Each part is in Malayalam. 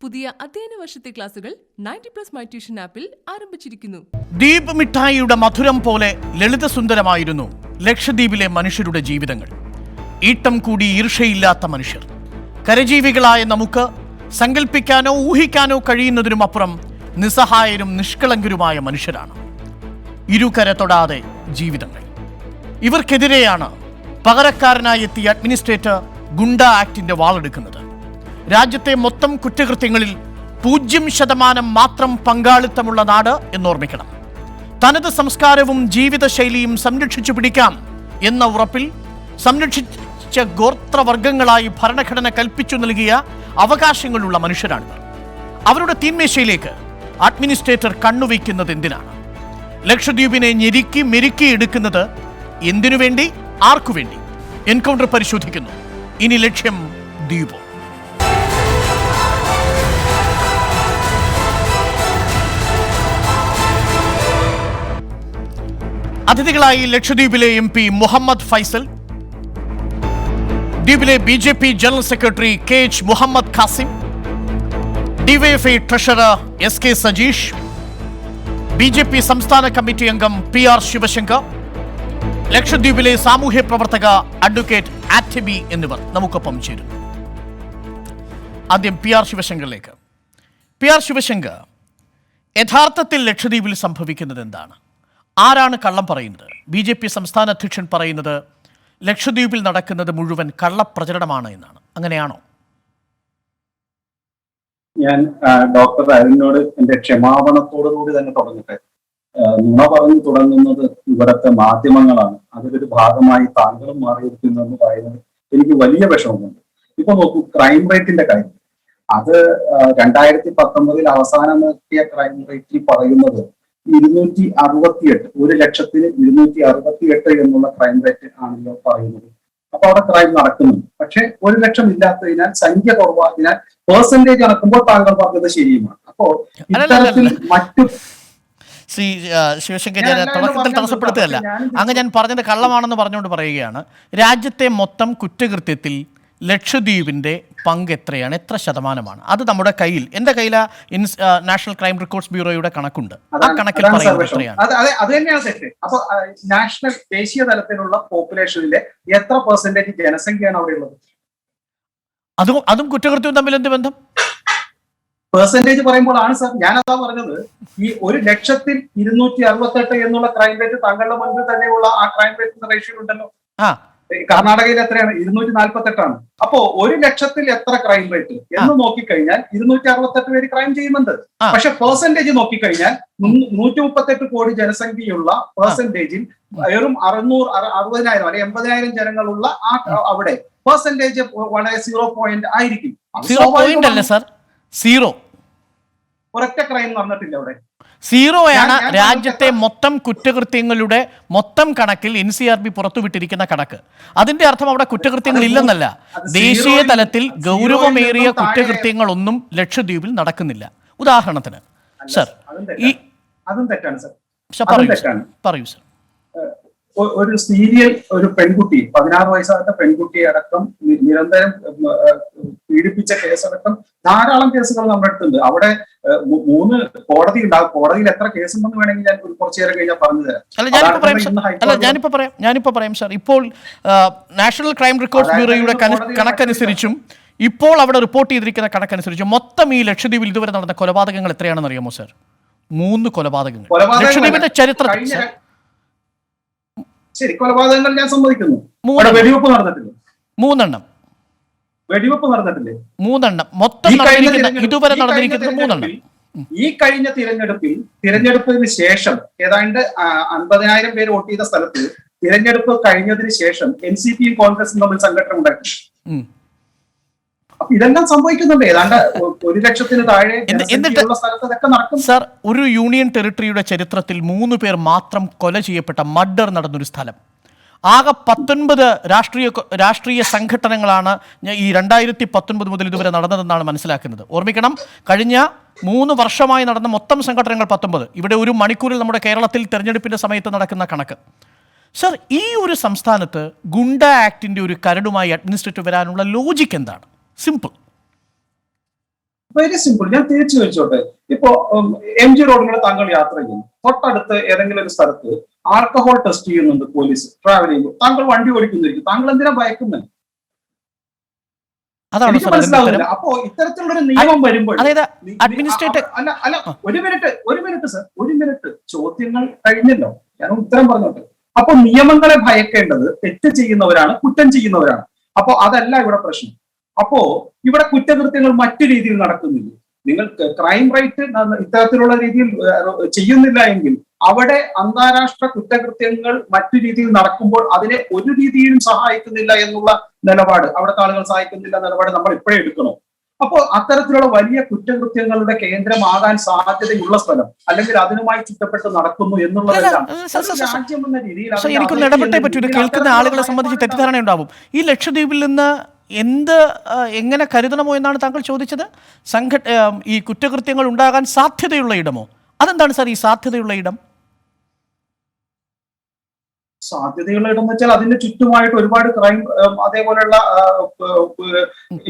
പുതിയ അധ്യയന വർഷത്തെ ക്ലാസുകൾ 90+ മൈ ട്യൂഷൻ ആപ്പിൽ ആരംഭിച്ചിരിക്കുന്നു. ദ്വീപ് മിഠായിയുടെ മധുരം പോലെ ലളിതസുന്ദരമായിരുന്നു ലക്ഷദ്വീപിലെ മനുഷ്യരുടെ ജീവിതങ്ങൾ. ഈട്ടം കൂടി ഈർഷയില്ലാത്ത മനുഷ്യർ. കരജീവികളായ നമുക്ക് സങ്കല്പിക്കാനോ ഊഹിക്കാനോ കഴിയുന്നതിനുമപ്പുറം നിസ്സഹായരും നിഷ്കളങ്കരുമായ മനുഷ്യരാണ്. ഇരുകര തൊടാതെ ജീവിതങ്ങൾ. ഇവർക്കെതിരെയാണ് പകരക്കാരനായി എത്തിയ അഡ്മിനിസ്ട്രേറ്റർ ഗുണ്ട ആക്ടിന്റെ വാളെടുക്കുന്നത്. രാജ്യത്തെ മൊത്തം കുറ്റകൃത്യങ്ങളിൽ 0% മാത്രം പങ്കാളിത്തമുള്ള നാട് എന്നോർമ്മിക്കണം. തനത് സംസ്കാരവും ജീവിതശൈലിയും സംരക്ഷിച്ചു പിടിക്കാം എന്ന ഉറപ്പിൽ സംരക്ഷിച്ച ഗോത്രവർഗങ്ങളായി ഭരണഘടന കൽപ്പിച്ചു നൽകിയ അവകാശങ്ങളുള്ള മനുഷ്യരാണിവർ. അവരുടെ തീന്മേശയിലേക്ക് അഡ്മിനിസ്ട്രേറ്റർ കണ്ണുവയ്ക്കുന്നത് എന്തിനാണ്? ലക്ഷദ്വീപിനെ ഞെരുക്കി മെരുക്കി എടുക്കുന്നത് എന്തിനു വേണ്ടി, ആർക്കു വേണ്ടി? എൻകൗണ്ടർ പരിശോധിക്കുന്നു. ഇനി ലക്ഷ്യം ദ്വീപ്. അതിഥികളായി ലക്ഷദ്വീപിലെ MP മുഹമ്മദ് ഫൈസൽ, ദ്വീപിലെ BJP general secretary KH Muhammad Khasim, DYFI treasurer SK Sajeesh, BJP സംസ്ഥാന കമ്മിറ്റി അംഗം PR ശിവശങ്കർ, ലക്ഷദ്വീപിലെ സാമൂഹ്യ പ്രവർത്തക അഡ്വക്കേറ്റ് ആറ്റബി എന്നിവർ നമുക്കൊപ്പം ചേരുന്നു. ആദ്യം PR ശിവശങ്കറിലേക്ക്. PR ശിവശങ്കർ, യഥാർത്ഥത്തിൽ ലക്ഷദ്വീപിൽ സംഭവിക്കുന്നത് എന്താണ്? ആരാണ് കള്ളം പറയുന്നത്? BJP സംസ്ഥാന അധ്യക്ഷൻ പറയുന്നത് ലക്ഷദ്വീപിൽ നടക്കുന്നത് മുഴുവൻ കള്ളപ്രചരണമാണ് എന്നാണ്. അങ്ങനെയാണോ? ഞാൻ ഡോക്ടർ അരുണിനോട് എന്റെ ക്ഷമാപണത്തോടുകൂടി തന്നെ തുടങ്ങട്ടെ. നുണ പറഞ്ഞു തുടങ്ങുന്നത് ഇവിടുത്തെ മാധ്യമങ്ങളാണ്. അതിലൊരു ഭാഗമായി താങ്കളും മാറിയിരിക്കുന്നു എന്ന് പറയുന്നത് എനിക്ക് വലിയ വിഷമമുണ്ട്. ഇപ്പൊ നോക്കൂ, ക്രൈം റേറ്റിന്റെ കാര്യം. അത് 2019 അവസാനം എത്തിയ ക്രൈം റേറ്റിൽ പറയുന്നത് 268, 1,00,268 എന്നുള്ള ക്രൈം റേറ്റ് ആണല്ലോ പറയുന്നത്. അപ്പൊ അവിടെ ക്രൈം നടക്കുന്നുണ്ട്. പക്ഷെ 1,00,000 ഇല്ലാത്തതിനാൽ, സംഖ്യ കുറവായതിനാൽ പെർസെന്റേജ് നടക്കുമ്പോൾ താങ്കൾ പറഞ്ഞത് ശരിയുമാണ്. അപ്പോ ഇത്തരത്തിൽ മറ്റു ശിവശങ്കർ, ഞാൻ തുടക്കത്തിൽ തടസ്സപ്പെടുത്തുകയല്ല. അങ്ങ് ഞാൻ പറഞ്ഞത് കള്ളമാണെന്ന് പറഞ്ഞുകൊണ്ട് പറയുകയാണ്. രാജ്യത്തെ മൊത്തം കുറ്റകൃത്യത്തിൽ ലക്ഷദ്വീപിന്റെ പങ്ക് എത്രയാണ്, എത്ര ശതമാനമാണ്? അത് നമ്മുടെ കയ്യിൽ, എന്റെ കയ്യില നാഷണൽ ക്രൈം റെക്കോർഡ്സ് ബ്യൂറോയുടെ കണക്കുണ്ട്. ആ കണക്കിൽ പറയുന്നത് എത്രയാണ്? അത് തന്നെയാണ് തെറ്റ്. അപ്പൊ നാഷണൽ, ദേശീയ തലത്തിലുള്ള പോപ്പുലേഷനിലെ എത്ര പെർസെന്റേജ് ജനസംഖ്യയാണ് അവിടെ ഉള്ളത്? അതും കുറ്റകൃത്യവും തമ്മിൽ എന്ത് ബന്ധം? പെർസെന്റേജ് പറയുമ്പോഴാണ് സാർ ഞാനതാ പറഞ്ഞത്. ഈ 1,00,268 എന്നുള്ള ക്രൈം റേറ്റ് താങ്കളുടെ മുൻപിൽ തന്നെയുള്ള ആ ക്രൈം റേറ്റ് റേഷ്യോ ഉണ്ടല്ലോ. കർണാടകയിൽ എത്രയാണ്? 248. അപ്പോ 1,00,000 എത്ര ക്രൈം റേറ്റ് എന്ന് നോക്കിക്കഴിഞ്ഞാൽ 268 പേര് ക്രൈം ചെയ്യുന്നുണ്ട്. പക്ഷെ പെർസെന്റേജ് നോക്കിക്കഴിഞ്ഞാൽ 138 കോടി ജനസംഖ്യയുള്ള പെർസെന്റേജിൽ വെറും 60,000 അല്ലെങ്കിൽ 80,000 ജനങ്ങളുള്ള ആ അവിടെ പെർസെന്റേജ് വളരെ 0 ആയിരിക്കും. ഒരൊറ്റ ക്രൈം നടന്നിട്ടില്ല അവിടെ. സീറോയാണ് രാജ്യത്തെ മൊത്തം കുറ്റകൃത്യങ്ങളുടെ മൊത്തം കണക്കിൽ NCRB പുറത്തുവിട്ടിരിക്കുന്ന കണക്ക്. അതിന്റെ അർത്ഥം അവിടെ കുറ്റകൃത്യങ്ങൾ ഇല്ലെന്നല്ല. ദേശീയ തലത്തിൽ ഗൗരവമേറിയ കുറ്റകൃത്യങ്ങളൊന്നും ലക്ഷദ്വീപിൽ നടക്കുന്നില്ല. ഉദാഹരണത്തിന് സർ, അതും തെറ്റാണ് സർ. പറയൂ സർ. ഒരു സീരിയൽ, ഒരു പെൺകുട്ടി, 16 വയസ്സായ പെൺകുട്ടിയെ അടക്കം നിരന്തരം പീഡിപ്പിച്ച കേസടക്കം ധാരാളം കേസുകൾ നമ്മുടെ അടുത്തുണ്ട്. അവിടെ 3 കോടതി ഉണ്ടാകും. കോടതിയിൽ എത്ര കേസുണ്ടെന്ന് വേണമെങ്കിൽ ഞാൻ കുറച്ചു നേരം കഴിഞ്ഞാൽ പറഞ്ഞു തരാം. ഞാനിപ്പോ പറയാം സാർ. ഇപ്പോൾ നാഷണൽ ക്രൈം റെക്കോർഡ്സ് ബ്യൂറോയുടെ കണക്കനുസരിച്ചും ഇപ്പോൾ അവിടെ റിപ്പോർട്ട് ചെയ്തിരിക്കുന്ന കണക്കനുസരിച്ചും മൊത്തം ഈ ലക്ഷദ്വീപിൽ ഇതുവരെ നടന്ന കൊലപാതകങ്ങൾ എത്രയാണെന്ന് അറിയാമോ സാർ? 3 കൊലപാതകങ്ങൾ ലക്ഷദ്വീപിന്റെ ചരിത്രത്തിൽ. ശരി, കൊലപാതകങ്ങൾ ഞാൻ സമ്മതിക്കുന്നു. വെടിവെപ്പ് നടന്നിട്ടില്ല. 3 എണ്ണം. വെടിവെപ്പ് നടന്നിട്ടില്ലേ? 3 എണ്ണം. മൊത്തം ഇതുവരെ നടന്നിരിക്കുന്നത് 3 എണ്ണം. ഈ കഴിഞ്ഞ തിരഞ്ഞെടുപ്പിന് ശേഷം ഏതാണ്ട് 50,000 പേര് വോട്ട് ചെയ്ത സ്ഥലത്ത് തിരഞ്ഞെടുപ്പ് കഴിഞ്ഞതിന് ശേഷം NCPയും കോൺഗ്രസും തമ്മിൽ സംഘടന ഉണ്ടായിട്ടുണ്ട്. അപ്പൊ ഇതെല്ലാം സംഭവിക്കുന്നുണ്ട്. ഏതാണ്ട് 1,00,000 താഴെ സ്ഥലത്ത് ഇതൊക്കെ നടക്കും. സാർ, ഒരു യൂണിയൻ ടെറിട്ടറിയുടെ ചരിത്രത്തിൽ 3 പേർ മാത്രം കൊല ചെയ്യപ്പെട്ട മർഡർ നടന്നൊരു സ്ഥലം. ആകെ 19 രാഷ്ട്രീയ സംഘടനകളാണ് ഈ 2019 മുതൽ ഇതുവരെ നടന്നതെന്നാണ് മനസ്സിലാക്കുന്നത്. ഓർമ്മിക്കണം, കഴിഞ്ഞ 3 വർഷമായി നടന്ന മൊത്തം സംഘടനകൾ 19. ഇവിടെ ഒരു മണിക്കൂറിൽ നമ്മുടെ കേരളത്തിൽ തെരഞ്ഞെടുപ്പിന്റെ സമയത്ത് നടക്കുന്ന കണക്ക്. സർ, ഈ ഒരു സംസ്ഥാനത്ത് ഗുണ്ട ആക്ടിന്റെ ഒരു കരടുമായി അഡ്മിനിസ്ട്രേറ്റർ വരാനുള്ള ലോജിക്ക് എന്താണ്? സിമ്പിൾ. Very simple. ഞാൻ തിരിച്ചു വെച്ചോട്ടെ. ഇപ്പോ MG റോഡിലൂടെ താങ്കൾ യാത്ര ചെയ്യുന്നു, തൊട്ടടുത്ത് ഏതെങ്കിലും ഒരു സ്ഥലത്ത് ആൽക്കഹോൾ ടെസ്റ്റ് ചെയ്യുന്നുണ്ട് പോലീസ് ട്രാവൽ ചെയ്യുമ്പോൾ, താങ്കൾ വണ്ടി ഓടിക്കുന്നിരിക്കും, താങ്കൾ എന്തിനാ ഭയക്കുന്നത്? എനിക്ക് മനസ്സിലാവുന്നില്ല. അപ്പോ ഇത്തരത്തിലുള്ളൊരു നിയമം വരുമ്പോൾ അല്ല ഒരു മിനിറ്റ് സർ, ഒരു മിനിറ്റ്, ചോദ്യങ്ങൾ കഴിഞ്ഞല്ലോ, ഞാൻ ഉത്തരം പറഞ്ഞോട്ടെ. അപ്പൊ നിയമങ്ങളെ ഭയക്കേണ്ടത് തെറ്റ് ചെയ്യുന്നവരാണ്, കുറ്റം ചെയ്യുന്നവരാണ്. അപ്പോ അതല്ല ഇവിടെ പ്രശ്നം. അപ്പോ ഇവിടെ കുറ്റകൃത്യങ്ങൾ മറ്റു രീതിയിൽ നടക്കുന്നില്ല. നിങ്ങൾ ക്രൈം റേറ്റ് ഇത്തരത്തിലുള്ള രീതിയിൽ ചെയ്യുന്നില്ല എങ്കിൽ അവിടെ അന്താരാഷ്ട്ര കുറ്റകൃത്യങ്ങൾ മറ്റു രീതിയിൽ നടക്കുമ്പോൾ അതിനെ ഒരു രീതിയിലും സഹായിക്കുന്നില്ല എന്നുള്ള നിലപാട്, അവിടുത്തെ ആളുകൾ സഹായിക്കുന്നില്ല നിലപാട് നമ്മൾ ഇപ്പോഴേ എടുക്കണോ? അപ്പോൾ അത്തരത്തിലുള്ള വലിയ കുറ്റകൃത്യങ്ങളുടെ കേന്ദ്രമാകാൻ സാധ്യതയുള്ള സ്ഥലം അല്ലെങ്കിൽ അതിനുമായി ചുറ്റപ്പെട്ട് നടക്കുന്നു എന്നുള്ളതെല്ലാം രാജ്യം എന്ന രീതിയിൽ എനിക്കൊന്ന് ഇടപെട്ടേ പറ്റൂ. ഇത് കേൾക്കുന്ന ആളുകളെ സംബന്ധിച്ച് തെറ്റിദ്ധാരണ ഉണ്ടാവും. ഈ ലക്ഷദ്വീപിൽ നിന്ന് എങ്ങനെ കരുതണമോ എന്നാണ് താങ്കൾ ചോദിച്ചത്? ഈ കുറ്റകൃത്യങ്ങൾ ഉണ്ടാകാൻ സാധ്യതയുള്ള ഇടമോ? അതെന്താണ് സാർ ഈ സാധ്യതയുള്ള ഇടം? സാധ്യതയുള്ള ഇടം എന്ന് വെച്ചാൽ അതിന്റെ ചുറ്റുമായിട്ട് ഒരുപാട് ക്രൈം അതേപോലെയുള്ള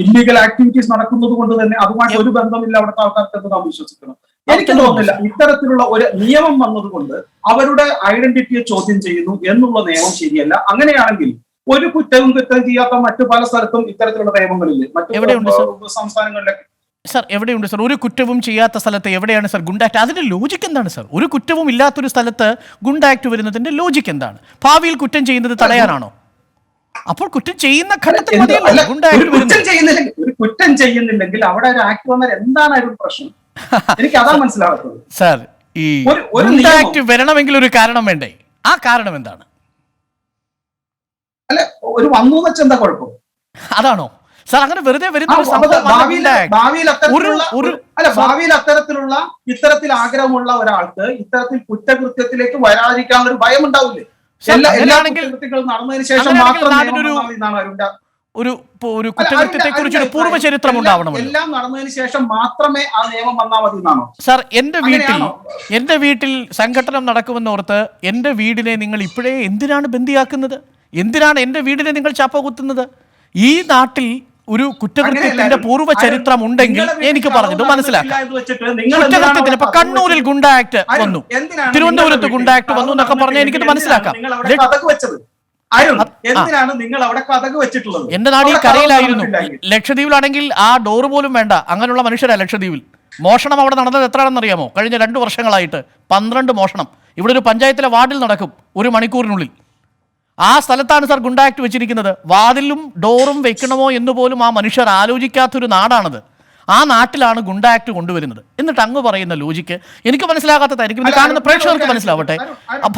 ഇല്ലീഗൽ ആക്ടിവിറ്റീസ് നടക്കുന്നത് കൊണ്ട് തന്നെ അതുമായിട്ട് ഒരു ബന്ധമില്ല അവിടുത്തെ ആൾക്കാർക്ക് നാം വിശ്വസിക്കണം. എനിക്ക് തോന്നുന്നില്ല ഇത്തരത്തിലുള്ള ഒരു നിയമം വന്നതുകൊണ്ട് അവരുടെ ഐഡന്റിറ്റിയെ ചോദ്യം ചെയ്യുന്നു എന്നുള്ള നിയമം ശരിയല്ല. അങ്ങനെയാണെങ്കിൽ ഒരു കുറ്റവും ചെയ്യാത്ത മറ്റു പല സ്ഥലത്തും ഇത്തരത്തിലുള്ള നിയമങ്ങളില്ലേ? മറ്റു സംസ്ഥാനങ്ങളിലൊക്കെ സർ എവിടെയുണ്ട് സർ? ഒരു കുറ്റവും ചെയ്യാത്ത സ്ഥലത്ത് എവിടെയാണ് സർ ഗുണ്ട ആക്ട്? അതിന്റെ ലോജിക്ക് എന്താണ് സർ? ഒരു കുറ്റവും ഇല്ലാത്തൊരു സ്ഥലത്ത് ഗുണ്ട ആക്ട് വരുന്നതിന്റെ ലോജിക്ക് എന്താണ്? ഭാവിയിൽ കുറ്റം ചെയ്യുന്നത് തടയാനാണോ? അപ്പോൾ കുറ്റം ചെയ്യുന്ന ഘട്ടത്തിൽ ഗുണ്ട ആക്ട് വരുന്നത്. ഒരു കുറ്റം ചെയ്യുന്നില്ലെങ്കിൽ അവിടെ ഒരു ആക്ട് വന്നാൽ എന്താണ് ഒരു പ്രശ്നം? എനിക്ക് അതാ മനസ്സിലാകാത്തത് സർ. ഈ ഗുണ്ട ആക്ട് വരണമെങ്കിൽ ഒരു കാരണം വേണ്ടേ? ആ കാരണം എന്താണ്? അല്ല, ഒരു വന്നു വെച്ചാൽ എന്താ കുഴപ്പം? അതാണോ സാർ? അങ്ങനെ വെറുതെ വരുന്ന ഭാവിയിൽ അത്തരത്തിലുള്ള ഇത്തരത്തിൽ ആഗ്രഹമുള്ള ഒരാൾക്ക് ഇത്തരത്തിൽ കുറ്റകൃത്യത്തിലേക്ക് വരാതിരിക്കാനുള്ള ഒരു ഭയം ഉണ്ടാവില്ലേ? എല്ലാ കുറ്റകൃത്യങ്ങളും നടന്നതിന് ശേഷം മാത്രം ഒരു കുറ്റകൃത്യത്തെ കുറിച്ച് ഒരു പൂർവ്വചരിത്രം ഉണ്ടാവണം. എല്ലാം നടന്നതിന് ശേഷം മാത്രമേ ആ നിയമം വന്നാൽ മതി എന്നാണോ സാർ? എന്റെ വീട്ടിൽ സംഘടന നടക്കുമെന്നോർത്ത് എന്റെ വീടിനെ നിങ്ങൾ ഇപ്പോഴേ എന്തിനാണ് ബന്ദിയാക്കുന്നത്? എന്തിനാണ് എന്റെ വീടിനെ നിങ്ങൾ ചാപ്പ കുത്തുന്നത്? ഈ നാട്ടിൽ ഒരു കുറ്റകൃത്യത്തിന്റെ പൂർവ്വ ചരിത്രം ഉണ്ടെങ്കിൽ എനിക്ക് പറഞ്ഞത് മനസ്സിലാക്കാം. കുറ്റകൃത്യത്തിന് ഇപ്പൊ കണ്ണൂരിൽ ഗുണ്ട ആക്ട് വന്നു, തിരുവനന്തപുരത്ത് ഗുണ്ട ആക്ട് വന്നു എന്നൊക്കെ പറഞ്ഞാൽ എനിക്കത് മനസ്സിലാക്കാം. എന്റെ നാട് ഈ കരയിലായിരുന്നു. ലക്ഷദ്വീപിലാണെങ്കിൽ ആ ഡോറ് പോലും വേണ്ട, അങ്ങനെയുള്ള മനുഷ്യരാ ലക്ഷദ്വീപിൽ. മോഷണം അവിടെ നടന്നത് എത്രയാണെന്നറിയാമോ? കഴിഞ്ഞ 2 വർഷങ്ങളായിട്ട് 12 മോഷണം ഇവിടെ ഒരു പഞ്ചായത്തിലെ വാർഡിൽ നടക്കും 1 മണിക്കൂറിനുള്ളിൽ. ആ സ്ഥലത്താണ് സാർ ഗുണ്ട ആക്ട് വെച്ചിരിക്കുന്നത്. വാതിലും ഡോറും വെക്കണമോ എന്ന് പോലും ആ മനുഷ്യർ ആലോചിക്കാത്തൊരു നാടാണത്. ആ നാട്ടിലാണ് ഗുണ്ട ആക്ട് കൊണ്ടുവരുന്നത്. എന്നിട്ട് അങ്ങ് പറയുന്ന ലോജിക്ക് എനിക്ക് മനസ്സിലാകാത്തതായിരിക്കും. ഇത് കാണുന്ന പ്രേക്ഷകർക്ക് മനസ്സിലാവട്ടെ.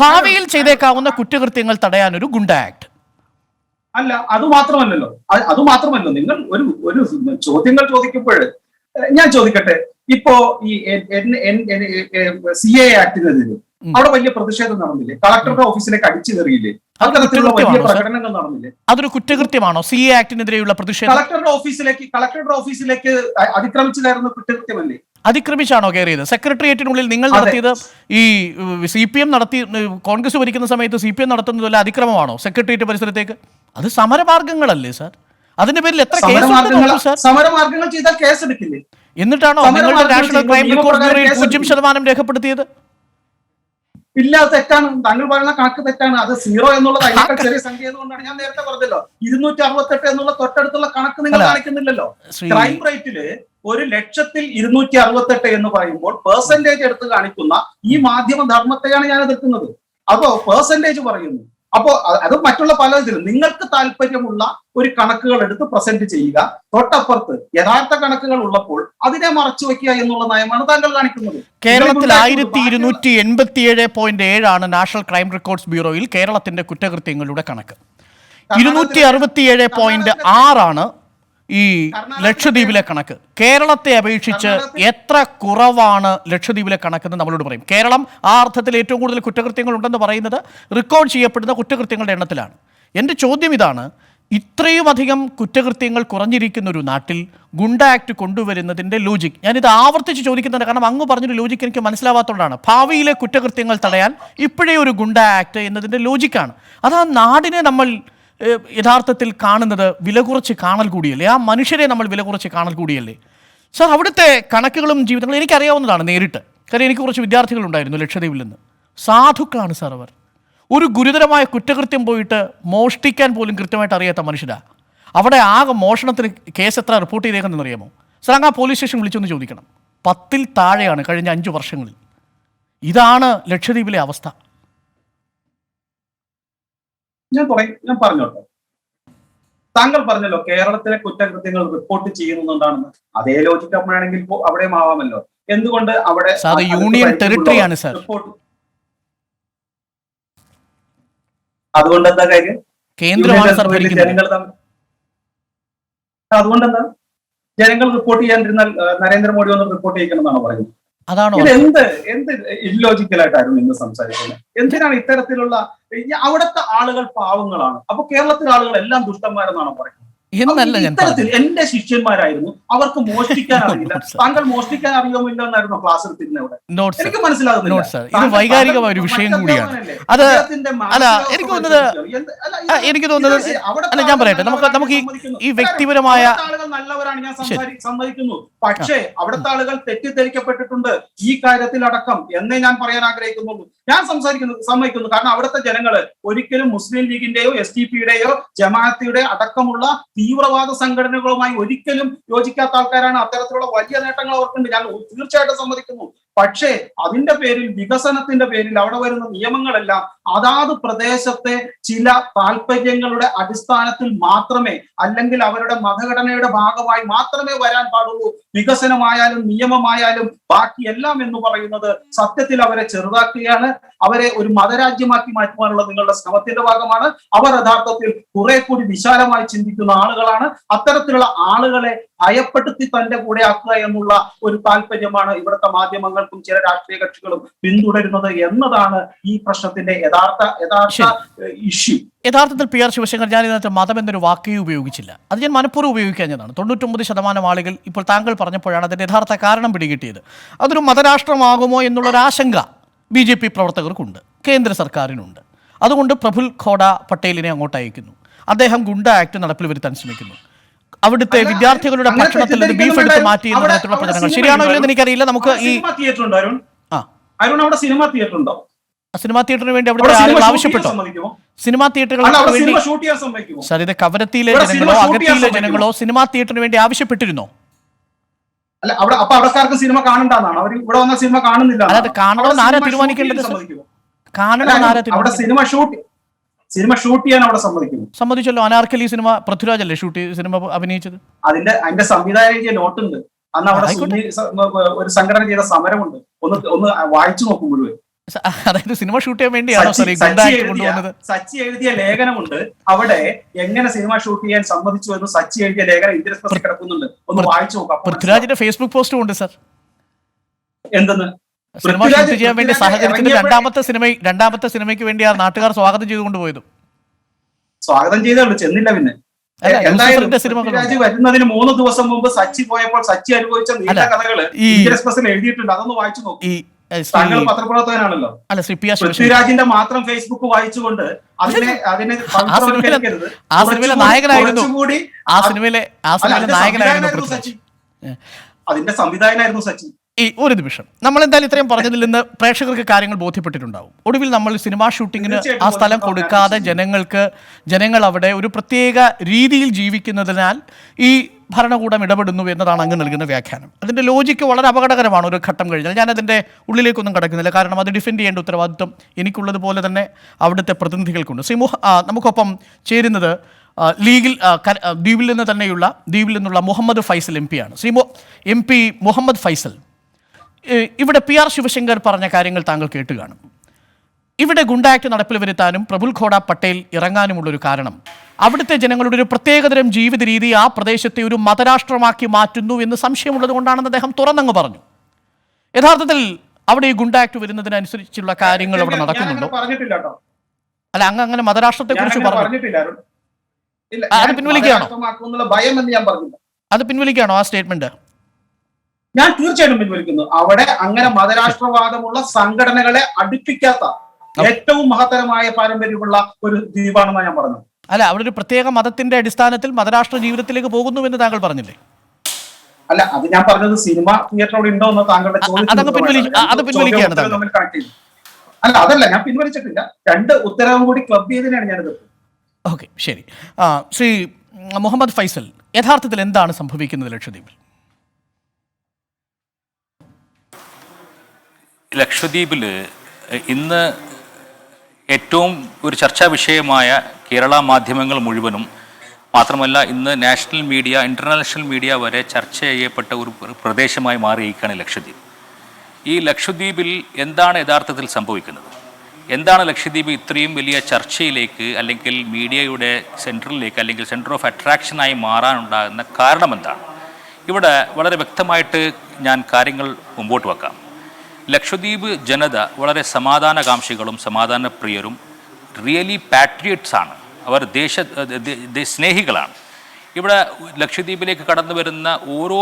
ഭാവിയിൽ ചെയ്തേക്കാവുന്ന കുറ്റകൃത്യങ്ങൾ തടയാൻ ഒരു ഗുണ്ട ആക്ട് അല്ല. അത് മാത്രമല്ലോ നിങ്ങൾ ഒരു ചോദ്യങ്ങൾ ചോദിക്കുമ്പോൾ ഞാൻ ചോദിക്കട്ടെ. ഇപ്പോ ഈ CAA ആക്ടിനെതിരെ അവിടെ വലിയ പ്രതിഷേധം നടന്നില്ലേ? കളക്ടറുടെ ഓഫീസിലേക്ക് അടിച്ചു കയറിയില്ലേ? അത്തരത്തിലുള്ള വലിയ പ്രകടനങ്ങൾ നടന്നില്ലേ? അതൊരു കുറ്റകൃത്യമാണോ CAA ആക്ടിനെതിരെയുള്ള പ്രതിഷേധം? കളക്ടറുടെ ഓഫീസിലേക്ക് അതിക്രമിച്ചില്ലായിരുന്നു കുറ്റകൃത്യമല്ലേ? അതിക്രമിച്ചാണോ കയറിയത്? സെക്രട്ടേറിയറ്റിനുള്ളിൽ നിങ്ങൾ നടത്തിയത് ഈ CPM നടത്തി കോൺഗ്രസ് ഭരിക്കുന്ന സമയത്ത് CPM നടത്തുന്നതല്ല അതിക്രമമാണോ സെക്രട്ടേറിയറ്റ് പരിസരത്തേക്ക്? അത് സമരമാർഗങ്ങളല്ലേ സാർ? അതിന്റെ പേരിൽ എത്ര സമരമാർഗങ്ങൾ ചെയ്താൽ കേസെടുക്കില്ലേ? എന്നിട്ടാണോ നിങ്ങളുടെ നാഷണൽ ക്രൈം റെക്കോർഡ് ബ്യൂറോയിൽ 0% രേഖപ്പെടുത്തിയത്? ഇല്ല, തെറ്റാണ്. താങ്കൾ പറയുന്ന കണക്ക് തെറ്റാണ്. അത് 0 എന്നുള്ളത് അതിനേക്കാൾ ചെറിയ സംഖ്യ കൊണ്ടാണ് ഞാൻ നേരത്തെ പറഞ്ഞല്ലോ. 268 എന്നുള്ള തൊട്ടടുത്തുള്ള കണക്ക് നിങ്ങൾ കാണിക്കുന്നില്ലല്ലോ. ക്രൈം റേറ്റില് 1,00,000 268 എന്ന് പറയുമ്പോൾ പെർസെന്റേജ് എടുത്ത് കാണിക്കുന്ന ഈ മാധ്യമ ധർമ്മത്തെയാണ് ഞാൻ എതിർക്കുന്നത്. അപ്പോ പെർസെന്റേജ് പറയുന്നു. അപ്പോ അത് മറ്റുള്ള പല ഇതിലും നിങ്ങൾക്ക് താല്പര്യമുള്ള ഒരു കണക്കുകൾ എടുത്ത് പ്രസന്റ് ചെയ്യുക. തൊട്ടപ്പുറത്ത് യഥാർത്ഥ കണക്കുകൾ ഉള്ളപ്പോൾ അതിനെ മറച്ചു വെക്കുക എന്നുള്ള നയമാണ് താങ്കൾ കാണിക്കുന്നത്. കേരളത്തിൽ 1287.7 നാഷണൽ ക്രൈം റെക്കോർഡ്സ് ബ്യൂറോയിൽ കേരളത്തിന്റെ കുറ്റകൃത്യങ്ങളുടെ കണക്ക്. 267.6 ഈ ലക്ഷദ്വീപിലെ കണക്ക്. കേരളത്തെ അപേക്ഷിച്ച് എത്ര കുറവാണ് ലക്ഷദ്വീപിലെ കണക്കെന്ന് നമ്മളോട് പറയും. കേരളം ആ അർത്ഥത്തിൽ ഏറ്റവും കൂടുതൽ കുറ്റകൃത്യങ്ങൾ ഉണ്ടെന്ന് പറയുന്നത് റെക്കോർഡ് ചെയ്യപ്പെടുന്ന കുറ്റകൃത്യങ്ങളുടെ എണ്ണത്തിലാണ്. എൻ്റെ ചോദ്യം ഇതാണ്, ഇത്രയും അധികം കുറ്റകൃത്യങ്ങൾ കുറഞ്ഞിരിക്കുന്ന ഒരു നാട്ടിൽ ഗുണ്ട ആക്ട് കൊണ്ടുവരുന്നതിൻ്റെ ലോജിക്, ഞാനിത് ആവർത്തിച്ച് ചോദിക്കുന്നുണ്ട് കാരണം അങ്ങ് പറഞ്ഞൊരു ലോജിക്ക് എനിക്ക് മനസ്സിലാവാത്തതുകൊണ്ടാണ്. ഭാവിയിലെ കുറ്റകൃത്യങ്ങൾ തടയാൻ ഇപ്പോഴേ ഒരു ഗുണ്ട ആക്ട് എന്നതിൻ്റെ ലോജിക്കാണ്. അത് ആ നാടിനെ നമ്മൾ യഥാർത്ഥത്തിൽ കാണുന്നത് വില കുറച്ച് കാണൽ കൂടിയല്ലേ? ആ മനുഷ്യരെ നമ്മൾ വില കുറച്ച് കാണൽ കൂടിയല്ലേ? സാർ, അവിടുത്തെ കണക്കുകളും ജീവിതങ്ങളും എനിക്കറിയാവുന്നതാണ് നേരിട്ട്. കാര്യം എനിക്ക് കുറച്ച് വിദ്യാർത്ഥികളുണ്ടായിരുന്നു ലക്ഷദ്വീപിൽ നിന്ന്. സാധുക്കളാണ് സാർ അവർ. ഒരു ഗുരുതരമായ കുറ്റകൃത്യം പോയിട്ട് മോഷ്ടിക്കാൻ പോലും കൃത്യമായിട്ട് അറിയാത്ത മനുഷ്യരാണ്. അവിടെ ആകെ മോഷണത്തിന് കേസ് എത്ര റിപ്പോർട്ട് ചെയ്തേക്കെന്ന് അറിയാമോ സാർ? അങ്ങ് ആ പോലീസ് സ്റ്റേഷൻ വിളിച്ചൊന്ന് ചോദിക്കണം. 10-ൽ താഴെയാണ് കഴിഞ്ഞ 5 വർഷങ്ങളിൽ. ഇതാണ് ലക്ഷദ്വീപിലെ അവസ്ഥ. ഞാൻ പറഞ്ഞോട്ടെ, താങ്കൾ പറഞ്ഞല്ലോ കേരളത്തിലെ കുറ്റകൃത്യങ്ങൾ റിപ്പോർട്ട് ചെയ്യുന്നുണ്ടാണെന്ന്. അതേ ലോജിക്ക് അപ്പോഴാണെങ്കിൽ അവിടെയും ആവാമല്ലോ. എന്തുകൊണ്ട് അവിടെ യൂണിയൻ ടെറിട്ടറിയാണ് സാർ. അതുകൊണ്ട് എന്താ കാര്യം? കേന്ദ്രമാണ് സാർ ഭരിക്കുന്നത്. ജനങ്ങൾ അതുകൊണ്ട് എന്താ ജനങ്ങൾ റിപ്പോർട്ട് ചെയ്യാണ്ടിരുന്നാൽ നരേന്ദ്രമോദി ഒന്നും റിപ്പോർട്ട് ചെയ്യിക്കണമെന്നാണ് പറയുന്നത്. അതാണോ? എന്ത് ഇല്ലോജിക്കലായിട്ടായിരുന്നു ഇന്ന് സംസാരിക്കുന്നത്? എന്തിനാണ് ഇത്തരത്തിലുള്ള അവിടുത്തെ ആളുകൾ പാവങ്ങളാണ്, അപ്പൊ കേരളത്തിലെ ആളുകൾ എല്ലാം ദുഷ്ടന്മാരെന്നാണ് പറയുന്നത്. ഇത്തരത്തിൽ എന്റെ ശിഷ്യന്മാരായിരുന്നു, അവർക്ക് മോഷ്ടിക്കാൻ അറിയില്ല. താങ്കൾ മോഷ്ടിക്കാൻ അറിയുമില്ല എന്നായിരുന്നു ക്ലാസ് എടുത്തിരുന്നത് അവിടെ. എനിക്ക് മനസ്സിലാകുന്നില്ല. ഇത് വൈകാരികമായ ഒരു വിഷയം കൂടിയാണ്. അത് അല്ല, എനിക്ക് തോന്നുന്നത് അല്ല, ഞാൻ പറയട്ടെ, നമുക്ക് ഈ വ്യക്തിപരമായ ആളുകൾ നല്ലവരാണ്, ഞാൻ സമ്മതിക്കുന്നു. പക്ഷേ അവിടുത്തെ ആളുകൾ തെറ്റിദ്ധരിക്കപ്പെട്ടിട്ടുണ്ട് ഈ കാര്യത്തിലടക്കം എന്നേ ഞാൻ പറയാൻ ആഗ്രഹിക്കുന്നുള്ളൂ. ഞാൻ സമ്മതിക്കുന്നു. കാരണം അവിടുത്തെ ജനങ്ങള് ഒരിക്കലും മുസ്ലിം ലീഗിന്റെയോ SDPയുടെയോ ജമാഅത്തിയുടെ അടക്കമുള്ള തീവ്രവാദ സംഘടനകളുമായി ഒരിക്കലും യോജിക്കാത്ത ആൾക്കാരാണ്. അത്തരത്തിലുള്ള വലിയ നേട്ടങ്ങൾ അവർക്കുണ്ട്, ഞാൻ തീർച്ചയായിട്ടും സമ്മതിക്കുന്നു. പക്ഷേ അതിന്റെ പേരിൽ, വികസനത്തിന്റെ പേരിൽ അവിടെ വരുന്ന നിയമങ്ങളെല്ലാം അതാത് പ്രദേശത്തെ ചില താല്പര്യങ്ങളുടെ അടിസ്ഥാനത്തിൽ മാത്രമേ, അല്ലെങ്കിൽ അവരുടെ മതഘടനയുടെ ഭാഗമായി മാത്രമേ വരാൻ പാടുള്ളൂ. വികസനമായാലും നിയമമായാലും ബാക്കി എല്ലാം എന്ന് പറയുന്നത് സത്യത്തിൽ അവരെ ചെറുതാക്കുകയാണ്, അവരെ ഒരു മതരാജ്യമാക്കി മാറ്റുവാനുള്ള നിങ്ങളുടെ ശ്രമത്തിന്റെ ഭാഗമാണ്. അവർ യഥാർത്ഥത്തിൽ കുറെ കൂടി വിശാലമായി ചിന്തിക്കുന്ന ആളുകളാണ്. അത്തരത്തിലുള്ള ആളുകളെ ഭയപ്പെടുത്തി തന്റെ കൂടെ ആക്കുക എന്നുള്ള ഒരു താല്പര്യമാണ് ഇവിടുത്തെ മാധ്യമങ്ങൾക്കും ചില രാഷ്ട്രീയ കക്ഷികളും പിന്തുടരുന്നത് എന്നതാണ് ഈ പ്രശ്നത്തിന്റെ യഥാർത്ഥ ഇഷ്യൂ. യഥാർത്ഥത്തിൽ PR ശിവശങ്കർ, ഞാൻ ഇതിനകത്ത് മതം എന്നൊരു വാക്കേ ഉപയോഗിച്ചില്ല. അത് ഞാൻ മനഃപൂർവ്വം ഉപയോഗിക്കാഞ്ഞതാണ്. 99% ആളുകൾ ഇപ്പോൾ താങ്കൾ പറഞ്ഞപ്പോഴാണ് അതിന്റെ യഥാർത്ഥ കാരണം പിടികിട്ടിയത്. അതൊരു മതരാഷ്ട്രമാകുമോ എന്നുള്ളൊരു ആശങ്ക BJP പ്രവർത്തകർക്കുണ്ട്, കേന്ദ്ര സർക്കാരിനുണ്ട്. അതുകൊണ്ട് പ്രഫുൽ ഖോഡ പട്ടേലിനെ അങ്ങോട്ട് അയക്കുന്നു. അദ്ദേഹം ഗുണ്ട ആക്ട് നടപ്പിൽ വരുത്താൻ ശ്രമിക്കുന്നു. അവിടുത്തെ വിദ്യാർത്ഥികളുടെ ഭക്ഷണത്തിൽ നിന്ന് ബീഫ് എടുത്ത് മാറ്റി എന്ന തരത്തിലുള്ള പ്രചരണങ്ങൾ ശരിയാണോ ഇല്ലെന്ന് എനിക്കറിയില്ല. നമുക്ക് ഈ സിനിമാ തിയേറ്ററിന് വേണ്ടി അവിടുത്തെ ആളുകൾ ആവശ്യപ്പെട്ടോ? സിനിമാ തിയേറ്ററുകൾക്ക് വേണ്ടി സാർ, ഇത് കവരത്തിയിലെ ജനങ്ങളോ അഗത്തിയിലെ ജനങ്ങളോ സിനിമാ തിയേറ്ററിന് വേണ്ടി ആവശ്യപ്പെട്ടിരുന്നോ? അല്ല, അപ്പൊ അവിടക്കാർക്ക് സിനിമ കാണണ്ടെന്നാണ് അവർ ഇവിടെ വന്ന സിനിമ കാണുന്നില്ല. അല്ലാതെ കാണണമെന്ന് ആരാ തീരുമാനിക്കേണ്ടത്? അവിടെ സിനിമ ഷൂട്ട് ചെയ്യാൻ അവിടെ സമ്മതിച്ചല്ലോ. അനാർക്കലി സിനിമ പൃഥ്വിരാജ് അല്ലേ സിനിമ അഭിനയിച്ചത്? അതിന്റെ സംവിധായകന്റെ നോട്ടുണ്ട്. അന്ന് അവിടെ ഒരു സംഘടന ചെയ്ത സമരമുണ്ട്. ഒന്ന് വായിച്ചു നോക്കും മുഴുവൻ. അതായത് സിനിമ ഷൂട്ട് ചെയ്യാൻ വേണ്ടിയാണോ സച്ചി എഴുതിയ ലേഖനമുണ്ട്. അവിടെ എങ്ങനെ സിനിമ ഷൂട്ട് ചെയ്യാൻ സമ്മതിച്ചു എന്ന് സച്ചി എഴുതിയ ലേഖനം ഇൻട്രസ്റ്റ് കിടക്കുന്നുണ്ട്. ഒന്ന് വായിച്ചു നോക്കാം. പൃഥ്വിരാജിന്റെ ഫേസ്ബുക്ക് പോസ്റ്റും ഉണ്ട് സാർ. എന്തെന്ന്? സിനിമ ഷൂട്ട് ചെയ്യാൻ വേണ്ടി സഹകരിച്ചത് രണ്ടാമത്തെ സിനിമയ്ക്ക് വേണ്ടിയാണ് നാട്ടുകാർ സ്വാഗതം ചെയ്തുകൊണ്ട് പോയത്. സ്വാഗതം ചെയ്തേ ചെന്നില്ല. പിന്നെ പൃഥ്വിരാജ് വരുന്നതിന് 3 ദിവസം മുമ്പ് സച്ചി പോയപ്പോൾ സച്ചി അനുഭവിച്ച നീണ്ട കഥകള് എക്സ്പ്രസിൽ എഴുതിയിട്ടുണ്ട്. അതൊന്ന് വായിച്ചു നോക്കി. താങ്കൾ പത്രപ്രവർത്തകനാണല്ലോ. പൃഥ്വിരാജിന്റെ മാത്രം ഫേസ്ബുക്ക് വായിച്ചുകൊണ്ട് അതിനെ സച്ചി, അതിന്റെ സംവിധായകനായിരുന്നു സച്ചി. ഒരു നിമിഷം, നമ്മൾ എന്തായാലും ഇത്രയും പറഞ്ഞതിൽ നിന്ന് പ്രേക്ഷകർക്ക് കാര്യങ്ങൾ ബോധ്യപ്പെട്ടിട്ടുണ്ടാവും. ഒടുവിൽ നമ്മൾ സിനിമാ ഷൂട്ടിങ്ങിന് ആ സ്ഥലം കൊടുക്കാതെ ജനങ്ങൾ അവിടെ ഒരു പ്രത്യേക രീതിയിൽ ജീവിക്കുന്നതിനാൽ ഈ ഭരണകൂടം ഇടപെടുന്നു എന്നതാണ് അങ്ങ് നൽകുന്ന വ്യാഖ്യാനം. അതിൻ്റെ ലോജിക്ക് വളരെ അപകടകരമാണ് ഒരു ഘട്ടം കഴിഞ്ഞാൽ. ഞാനതിൻ്റെ ഉള്ളിലേക്കൊന്നും കടക്കുന്നില്ല, കാരണം അത് ഡിഫെൻഡ് ചെയ്യേണ്ട ഉത്തരവാദിത്വം എനിക്കുള്ളതുപോലെ തന്നെ അവിടുത്തെ പ്രതിനിധികൾക്കുണ്ട്. നമുക്കൊപ്പം ചേരുന്നത് ദ്വീപിൽ നിന്നുള്ള മുഹമ്മദ് ഫൈസൽ MP ആണ്. MP മുഹമ്മദ് ഫൈസൽ, ഇവിടെ PR ശിവശങ്കർ പറഞ്ഞ കാര്യങ്ങൾ താങ്കൾ കേട്ട് കാണും. ഇവിടെ ഗുണ്ട ആക്ട് നടപ്പിൽ വരുത്താനും പ്രഫുൽ ഖോഡ പട്ടേൽ ഇറങ്ങാനുമുള്ളൊരു കാരണം അവിടുത്തെ ജനങ്ങളുടെ ഒരു പ്രത്യേകതരം ജീവിത രീതി ആ പ്രദേശത്തെ ഒരു മതരാഷ്ട്രമാക്കി മാറ്റുന്നു എന്ന് സംശയമുള്ളത് കൊണ്ടാണെന്ന് അദ്ദേഹം തുറന്നങ്ങ് പറഞ്ഞു. യഥാർത്ഥത്തിൽ അവിടെ ഈ ഗുണ്ട ആക്ട് വരുന്നതിനനുസരിച്ചുള്ള കാര്യങ്ങൾ അവിടെ നടക്കുന്നുണ്ടോ? അല്ല, അങ്ങനെ മതരാഷ്ട്രത്തെ കുറിച്ച് പറഞ്ഞിട്ടില്ല. അത് പിൻവലിക്കുകയാണോ? അത് പിൻവലിക്കുകയാണോ ആ സ്റ്റേറ്റ്മെന്റ്? ഞാൻ തീർച്ചയായിട്ടും പിൻവലിക്കുന്നു. അവിടെ അങ്ങനെ മതരാഷ്ട്രവാദമുള്ള സംഘടനകളെ അടുപ്പിക്കാത്ത ഏറ്റവും മഹത്തരമായ പാരമ്പര്യമുള്ള ഒരു ദ്വീപാണെന്നാണ് ഞാൻ പറഞ്ഞത്. അല്ല, അവിടെ ഒരു പ്രത്യേക മതത്തിന്റെ അടിസ്ഥാനത്തിൽ മതരാഷ്ട്ര ജീവിതത്തിലേക്ക് പോകുന്നു എന്ന് താങ്കൾ പറഞ്ഞില്ലേ? അല്ല, അത് ഞാൻ പറഞ്ഞത് സിനിമ തിയേറ്റർ അവിടെ ഉണ്ടോ എന്ന് താങ്കളുടെ പിൻവലിക്കുകയാണ് തമ്മിൽ കണക്ട് ചെയ്തു. അല്ല, അതല്ല, ഞാൻ പിൻവലിച്ചിട്ടില്ല. 2 ഉത്തരവും കൂടി ക്ലബ് ചെയ്തതിനാണ് ഞാനിത്. ഓക്കെ, ശരി. ശ്രീ മുഹമ്മദ് ഫൈസൽ, യഥാർത്ഥത്തിൽ എന്താണ് സംഭവിക്കുന്നത് ലക്ഷദ്വീപിൽ? ലക്ഷദ്വീപിൽ ഇന്ന് ഏറ്റവും ഒരു ചർച്ചാ വിഷയമായ കേരള മാധ്യമങ്ങൾ മുഴുവനും, മാത്രമല്ല ഇന്ന് നാഷണൽ മീഡിയ, ഇൻ്റർനാഷണൽ മീഡിയ വരെ ചർച്ച ചെയ്യപ്പെട്ട ഒരു പ്രദേശമായി മാറിയിരിക്കുകയാണ് ലക്ഷദ്വീപ്. ഈ ലക്ഷദ്വീപിൽ എന്താണ് യഥാർത്ഥത്തിൽ സംഭവിക്കുന്നത്? എന്താണ് ലക്ഷദ്വീപ് ഇത്രയും വലിയ ചർച്ചയിലേക്ക് അല്ലെങ്കിൽ മീഡിയയുടെ സെൻറ്ററിലേക്ക് അല്ലെങ്കിൽ സെൻറ്റർ ഓഫ് അട്രാക്ഷനായി മാറാനുണ്ടാകുന്ന കാരണം എന്താണ്? ഇവിടെ വളരെ വ്യക്തമായിട്ട് ഞാൻ കാര്യങ്ങൾ മുമ്പോട്ട് വെക്കാം. ലക്ഷദ്വീപ് ജനത വളരെ സമാധാനകാംക്ഷികളും സമാധാനപ്രിയരും റിയലി പാട്രിയറ്റ്സ് ആണ്. അവർ സ്നേഹികളാണ്. ഇവിടെ ലക്ഷദ്വീപിലേക്ക് കടന്നു വരുന്ന ഓരോ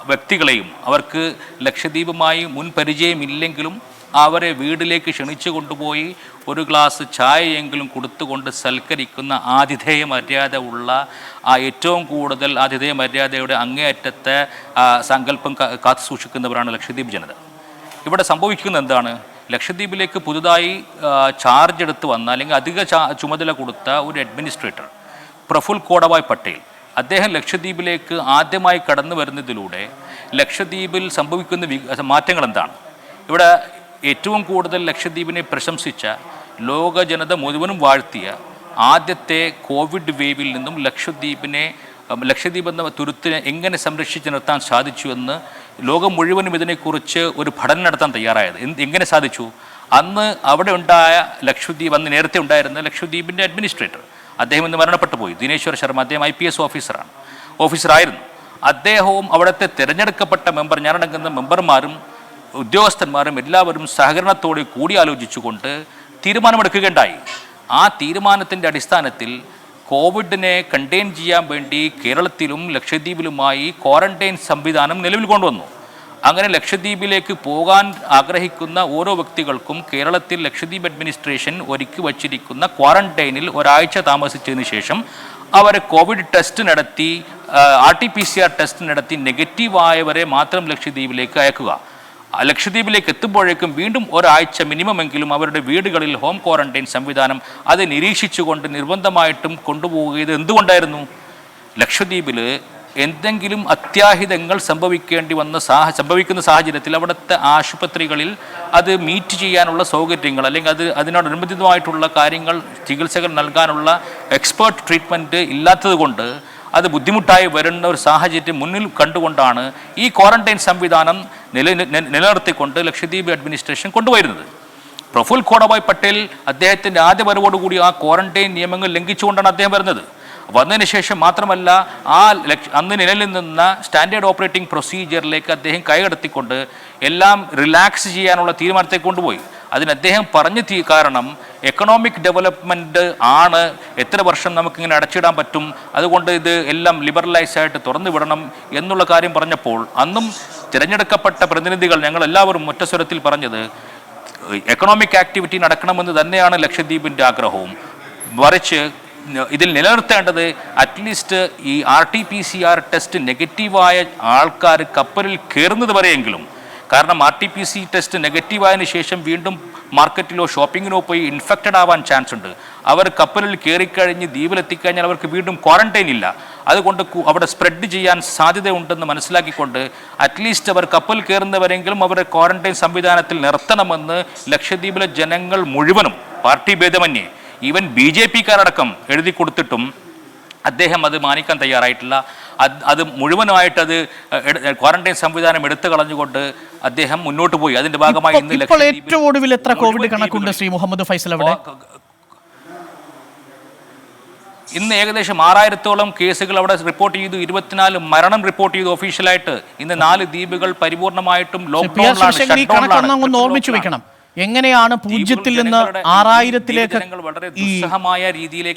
വ്യക്തികളെയും അവർക്ക് ലക്ഷദ്വീപുമായി മുൻ പരിചയമില്ലെങ്കിലും അവരെ വീട്ടിലേക്ക് ക്ഷണിച്ചു കൊണ്ടുപോയി ഒരു ഗ്ലാസ് ചായയെങ്കിലും കൊടുത്തുകൊണ്ട് സൽക്കരിക്കുന്ന ആതിഥേയ മര്യാദ ഉള്ള ഏറ്റവും കൂടുതൽ ആതിഥേയ മര്യാദയുടെ അങ്ങേയറ്റത്തെ സങ്കല്പം കാത്തു സൂക്ഷിക്കുന്നവരാണ് ലക്ഷദ്വീപ് ജനത. ഇവിടെ സംഭവിക്കുന്നത് എന്താണ്? ലക്ഷദ്വീപിലേക്ക് പുതുതായി ചാർജ് എടുത്ത് വന്ന അല്ലെങ്കിൽ അധിക ചുമതല കൊടുത്ത ഒരു അഡ്മിനിസ്ട്രേറ്റർ പ്രഫുൽ കോടഭായ് പട്ടേൽ, അദ്ദേഹം ലക്ഷദ്വീപിലേക്ക് ആദ്യമായി കടന്നു വരുന്നതിലൂടെ ലക്ഷദ്വീപിൽ സംഭവിക്കുന്ന മാറ്റങ്ങൾ എന്താണ്? ഇവിടെ ഏറ്റവും കൂടുതൽ ലക്ഷദ്വീപിനെ പ്രശംസിച്ച, ലോക ജനത മുഴുവനും വാഴ്ത്തിയ ആദ്യത്തെ കോവിഡ് വേവിൽ നിന്നും ലക്ഷദ്വീപ് എന്ന തുരുത്തിനെ എങ്ങനെ സംരക്ഷിച്ച് നിർത്താൻ സാധിച്ചു എന്ന് ലോകം മുഴുവനും ഇതിനെക്കുറിച്ച് ഒരു പഠനം നടത്താൻ തയ്യാറായത്. എങ്ങനെ സാധിച്ചു? അന്ന് അവിടെ ഉണ്ടായ അന്ന് നേരത്തെ ഉണ്ടായിരുന്ന ലക്ഷദ്വീപിൻ്റെ അഡ്മിനിസ്ട്രേറ്റർ, അദ്ദേഹം ഇന്ന് മരണപ്പെട്ടു പോയി, ദിനേശ്വർ ശർമ്മ. അദ്ദേഹം IPS ഓഫീസറായിരുന്നു. അദ്ദേഹവും അവിടുത്തെ തിരഞ്ഞെടുക്കപ്പെട്ട മെമ്പർ, ഞാനടങ്ങുന്ന മെമ്പർമാരും ഉദ്യോഗസ്ഥന്മാരും എല്ലാവരും സഹകരണത്തോടെ കൂടിയാലോചിച്ചുകൊണ്ട് തീരുമാനമെടുക്കുകയുണ്ടായി. ആ തീരുമാനത്തിൻ്റെ അടിസ്ഥാനത്തിൽ കോവിഡിനെ കണ്ടെയ്ൻ ചെയ്യാൻ വേണ്ടി കേരളത്തിലും ലക്ഷദ്വീപിലുമായി ക്വാറന്റൈൻ സംവിധാനം നിലവിൽ കൊണ്ടുവന്നു. അങ്ങനെ ലക്ഷദ്വീപിലേക്ക് പോകാൻ ആഗ്രഹിക്കുന്ന ഓരോ വ്യക്തികൾക്കും കേരളത്തിൽ ലക്ഷദ്വീപ് അഡ്മിനിസ്ട്രേഷൻ ഒരുക്കി വച്ചിരിക്കുന്ന ക്വാറന്റൈനിൽ ഒരാഴ്ച താമസിച്ചതിന് ശേഷം അവരെ കോവിഡ് ടെസ്റ്റ് നടത്തി, RT-PCR ടെസ്റ്റ് നടത്തി നെഗറ്റീവായവരെ മാത്രം ലക്ഷദ്വീപിലേക്ക് അയക്കുക. ലക്ഷദ്വീപിലേക്ക് എത്തുമ്പോഴേക്കും വീണ്ടും ഒരാഴ്ച മിനിമമെങ്കിലും അവരുടെ വീടുകളിൽ ഹോം ക്വാറന്റൈൻ സംവിധാനം അത് നിരീക്ഷിച്ചുകൊണ്ട് നിർബന്ധമായിട്ടും കൊണ്ടുപോകുന്നത് എന്തുകൊണ്ടായിരുന്നു? ലക്ഷദ്വീപിൽ എന്തെങ്കിലും അത്യാഹിതങ്ങൾ സംഭവിക്കുന്ന സാഹചര്യത്തിൽ അവിടുത്തെ ആശുപത്രികളിൽ അത് മീറ്റ് ചെയ്യാനുള്ള സൗകര്യങ്ങൾ അല്ലെങ്കിൽ അതിനോടനുബന്ധിതമായിട്ടുള്ള കാര്യങ്ങൾ, ചികിത്സകൾ നൽകാനുള്ള എക്സ്പേർട്ട് ട്രീറ്റ്മെൻറ്റ് ഇല്ലാത്തത് കൊണ്ട് അത് ബുദ്ധിമുട്ടായി വരുന്ന ഒരു സാഹചര്യം മുന്നിൽ കണ്ടുകൊണ്ടാണ് ഈ ക്വാറന്റൈൻ സംവിധാനം നിലനിർത്തിക്കൊണ്ട് ലക്ഷദ്വീപ് അഡ്മിനിസ്ട്രേഷൻ കൊണ്ടുവരുന്നത്. പ്രഫുൽ കോടഭായ് പട്ടേൽ അദ്ദേഹത്തിൻ്റെ ആദ്യ വരവോടുകൂടി ആ ക്വാറന്റൈൻ നിയമങ്ങൾ ലംഘിച്ചുകൊണ്ടാണ് അദ്ദേഹം വരുന്നത്. വന്നതിന് ശേഷം മാത്രമല്ല അന്ന് നിലനിൽ നിന്ന സ്റ്റാൻഡേർഡ് ഓപ്പറേറ്റിംഗ് പ്രൊസീജിയറിലേക്ക് അദ്ദേഹം കൈകടത്തിക്കൊണ്ട് എല്ലാം റിലാക്സ് ചെയ്യാനുള്ള തീരുമാനത്തെ കൊണ്ടുപോയി. അതിന് അദ്ദേഹം പറഞ്ഞ കാരണം എക്കണോമിക് ഡെവലപ്മെൻറ്റ് ആണ്, എത്ര വർഷം നമുക്കിങ്ങനെ അടച്ചിടാൻ പറ്റും, അതുകൊണ്ട് ഇത് എല്ലാം ലിബറലൈസായിട്ട് തുറന്നു വിടണം എന്നുള്ള കാര്യം പറഞ്ഞപ്പോൾ അന്നും തിരഞ്ഞെടുക്കപ്പെട്ട പ്രതിനിധികൾ ഞങ്ങളെല്ലാവരും ഒറ്റസ്വരത്തിൽ പറഞ്ഞത് എക്കണോമിക് ആക്ടിവിറ്റി നടക്കണമെന്ന് തന്നെയാണ് ലക്ഷദ്വീപിൻ്റെ ആഗ്രഹവും. മറിച്ച് ഇതിൽ നിലനിർത്തേണ്ടത് അറ്റ്ലീസ്റ്റ് ഈ RT-PCR ടെസ്റ്റ് നെഗറ്റീവായ ആൾക്കാർ കപ്പലിൽ കയറുന്നത് വരെയെങ്കിലും, കാരണം RT-PCR ടെസ്റ്റ് നെഗറ്റീവായതിനു ശേഷം വീണ്ടും മാർക്കറ്റിലോ ഷോപ്പിങ്ങിനോ പോയി ഇൻഫെക്റ്റഡ് ആവാൻ ചാൻസ് ഉണ്ട്. അവർ കപ്പലിൽ കയറിക്കഴിഞ്ഞ് ദ്വീപിലെത്തിക്കഴിഞ്ഞാൽ അവർക്ക് വീണ്ടും ക്വാറന്റൈൻ ഇല്ല. അതുകൊണ്ട് അവിടെ സ്പ്രെഡ് ചെയ്യാൻ സാധ്യതയുണ്ടെന്ന് മനസ്സിലാക്കിക്കൊണ്ട് അറ്റ്ലീസ്റ്റ് അവർ കപ്പൽ കയറുന്നവരെങ്കിലും അവരുടെ ക്വാറന്റൈൻ സംവിധാനത്തിൽ നിർത്തണമെന്ന് ലക്ഷദ്വീപിലെ ജനങ്ങൾ മുഴുവനും പാർട്ടി ഭേദമന്യേ ഈവൻ BJP-ക്കാരടക്കം എഴുതി കൊടുത്തിട്ടും അദ്ദേഹം അത് മാനിക്കാൻ തയ്യാറായിട്ടില്ല. അത് മുഴുവനായിട്ട് അത് ക്വാറന്റൈൻ സംവിധാനം എടുത്തു കളഞ്ഞുകൊണ്ട് അദ്ദേഹം മുന്നോട്ട് പോയി. അതിന്റെ ഭാഗമായി ഏറ്റവും ഒടുവിൽ എത്ര കോവിഡ് കണക്കുണ്ട് ശ്രീ മുഹമ്മദ് ഫൈസൽ? അവിടെ ഇന്ന് ഏകദേശം 6000-ഓളം കേസുകൾ അവിടെ റിപ്പോർട്ട് ചെയ്തു. 24 മരണം റിപ്പോർട്ട് ചെയ്തു ഒഫീഷ്യലായിട്ട്. ഇന്ന് 4 ദ്വീപുകൾ പരിപൂർണമായിട്ടും ലോക്ക്ഡൌണിലാണ്. ഓർമ്മിച്ചു വെക്കണം, എങ്ങനെയാണ് 0-ൽ നിന്ന് 6000-ലേക്ക്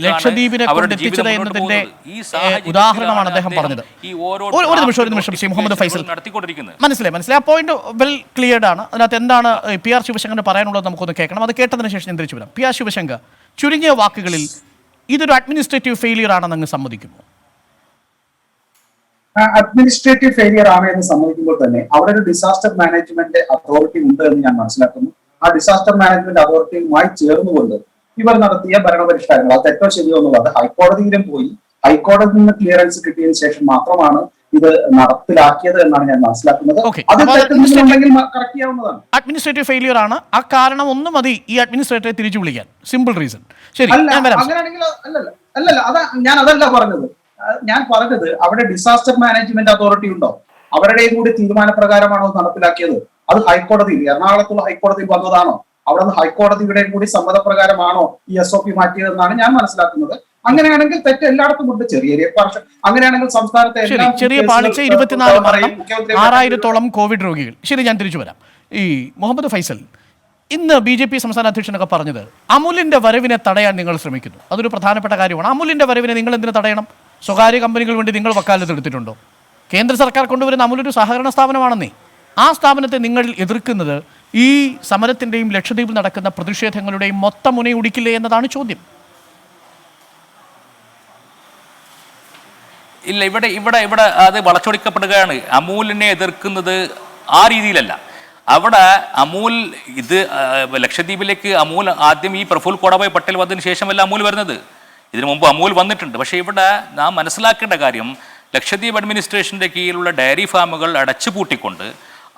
ലക്ഷദ്വീപിനെ കൊണ്ടെത്തിച്ചത് എന്നതിന്റെ ഉദാഹരണമാണ് അദ്ദേഹം പറഞ്ഞത്. ഒരു നിമിഷം ശ്രീ മുഹമ്മദ് ഫൈസൽ, മനസ്സിലായി. ആ പോയിന്റ് വെൽ ക്ലിയർഡ് ആണ്. അതിനകത്ത് എന്താണ് PR ശിവശങ്കറിന് പറയാനുള്ളത് നമുക്കൊന്ന് കേൾക്കണം. അത് കേട്ടതിന് ശേഷം ഞാൻ തിരിച്ചു വരാം. PR ശിവശങ്കർ, ചുരുങ്ങിയ വാക്കുകളിൽ ഇതൊരു അഡ്മിനിസ്ട്രേറ്റീവ് ഫെയിലിയർ ആണെന്ന് അങ്ങ് സമ്മതിക്കുമോ? അഡ്മിനിസ്ട്രേറ്റീവ് ഫെയിലിയർ ആണ് എന്ന് സമ്മതിക്കുമ്പോൾ തന്നെ അവിടെ ഒരു ഡിസാസ്റ്റർ മാനേജ്മെന്റ് അതോറിറ്റി ഉണ്ട് എന്ന് ഞാൻ മനസ്സിലാക്കുന്നു. ആ ഡിസാസ്റ്റർ മാനേജ്മെന്റ് അതോറിറ്റിയുമായി ചേർന്നുകൊണ്ട് ഇവർ നടത്തിയ ഭരണപരിഷ്കാരങ്ങൾ അത് തെറ്റോ ശരിയോ എന്നുള്ളത് ഹൈക്കോടതിയിലും പോയി ഹൈക്കോടതിയിൽ നിന്ന് ക്ലിയറൻസ് കിട്ടിയതിനു ശേഷം മാത്രമാണ് ഇത് നടപ്പിലാക്കിയത് എന്നാണ് ഞാൻ മനസ്സിലാക്കുന്നത്. അത് തെറ്റുണ്ടെങ്കിൽ കറക്റ്റ് ചെയ്യാവുന്നതാണ്. അഡ്മിനിസ്ട്രേറ്റീവ് ഫെയിലിയർ ആണ് ആ കാരണം. ഒന്നും മതി ഈ അഡ്മിനിസ്ട്രേറ്ററെ തിരിച്ചു വിളിക്കാൻ. Simple reason. ശരി, അങ്ങനെയാണെങ്കിൽ അല്ലല്ല അതാ ഞാൻ അതല്ല പറഞ്ഞത്. ഞാൻ പറഞ്ഞത് അവിടെ ഡിസാസ്റ്റർ മാനേജ്മെന്റ് അതോറിറ്റി ഉണ്ടോ, അവരുടെയും കൂടി തീരുമാനപ്രകാരമാണോ നടപ്പിലാക്കിയത്? അത് ഹൈക്കോടതിയിൽ, എറണാകുളത്തുള്ള ഹൈക്കോടതിയിൽ വന്നതാണോ? അവിടെ നിന്ന് ഹൈക്കോടതിയുടെയും കൂടി സമ്മതപ്രകാരമാണോ ഈ SOP മാറ്റിയതെന്നാണ് ഞാൻ മനസ്സിലാക്കുന്നത്. അങ്ങനെയാണെങ്കിൽ തെറ്റ് എല്ലായിടത്തും ഉണ്ട്. ചെറിയ വർഷം അങ്ങനെയാണെങ്കിൽ സംസ്ഥാനത്തെ ചെറിയ പാളിച്ച 24 മരണം, 6000-ഓളം കോവിഡ് രോഗികൾ. ശരി, ഞാൻ തിരിച്ചു വരാം. ഈ മുഹമ്മദ് ഫൈസൽ, ഇന്ന് BJP സംസ്ഥാന അധ്യക്ഷനൊക്കെ പറഞ്ഞത് അമുലിന്റെ വരവിനെ തടയാൻ നിങ്ങൾ ശ്രമിക്കുന്നു. അതൊരു പ്രധാനപ്പെട്ട കാര്യമാണ്. അമുലിന്റെ വരവിനെ നിങ്ങൾ എന്തിനു തടയണം? സ്വകാര്യ കമ്പനികൾ വേണ്ടി നിങ്ങൾ വക്കാലത്ത് എടുത്തിട്ടുണ്ടോ? കേന്ദ്ര സർക്കാർ കൊണ്ടുവരുന്ന അമുലൊരു സഹകരണ സ്ഥാപനമാണെന്നേ. ആ സ്ഥാപനത്തെ നിങ്ങൾ എതിർക്കുന്നത് ഈ സമരത്തിന്റെയും ലക്ഷദ്വീപിൽ നടക്കുന്ന പ്രതിഷേധങ്ങളുടെയും മൊത്തം മുനയൊടിക്കില്ലേ എന്നതാണ് ചോദ്യം. ഇല്ല, ഇവിടെ അത് വളച്ചൊടിക്കപ്പെടുകയാണ്. അമൂലിനെ എതിർക്കുന്നത് ആ രീതിയിലല്ല. അവിടെ അമൂൽ ഇത് ലക്ഷദ്വീപിലേക്ക് അമൂൽ ആദ്യം ഈ പ്രഫുൽ കോടാഭായ് പട്ടേൽ വന്നതിന് ശേഷമല്ല അമൂൽ വരുന്നത്. ഇതിനു മുമ്പ് അമൂൽ വന്നിട്ടുണ്ട്. പക്ഷേ ഇവിടെ നാം മനസ്സിലാക്കേണ്ട കാര്യം, ലക്ഷദ്വീപ് അഡ്മിനിസ്ട്രേഷൻ്റെ കീഴിലുള്ള ഡയറി ഫാമുകൾ അടച്ചുപൂട്ടിക്കൊണ്ട്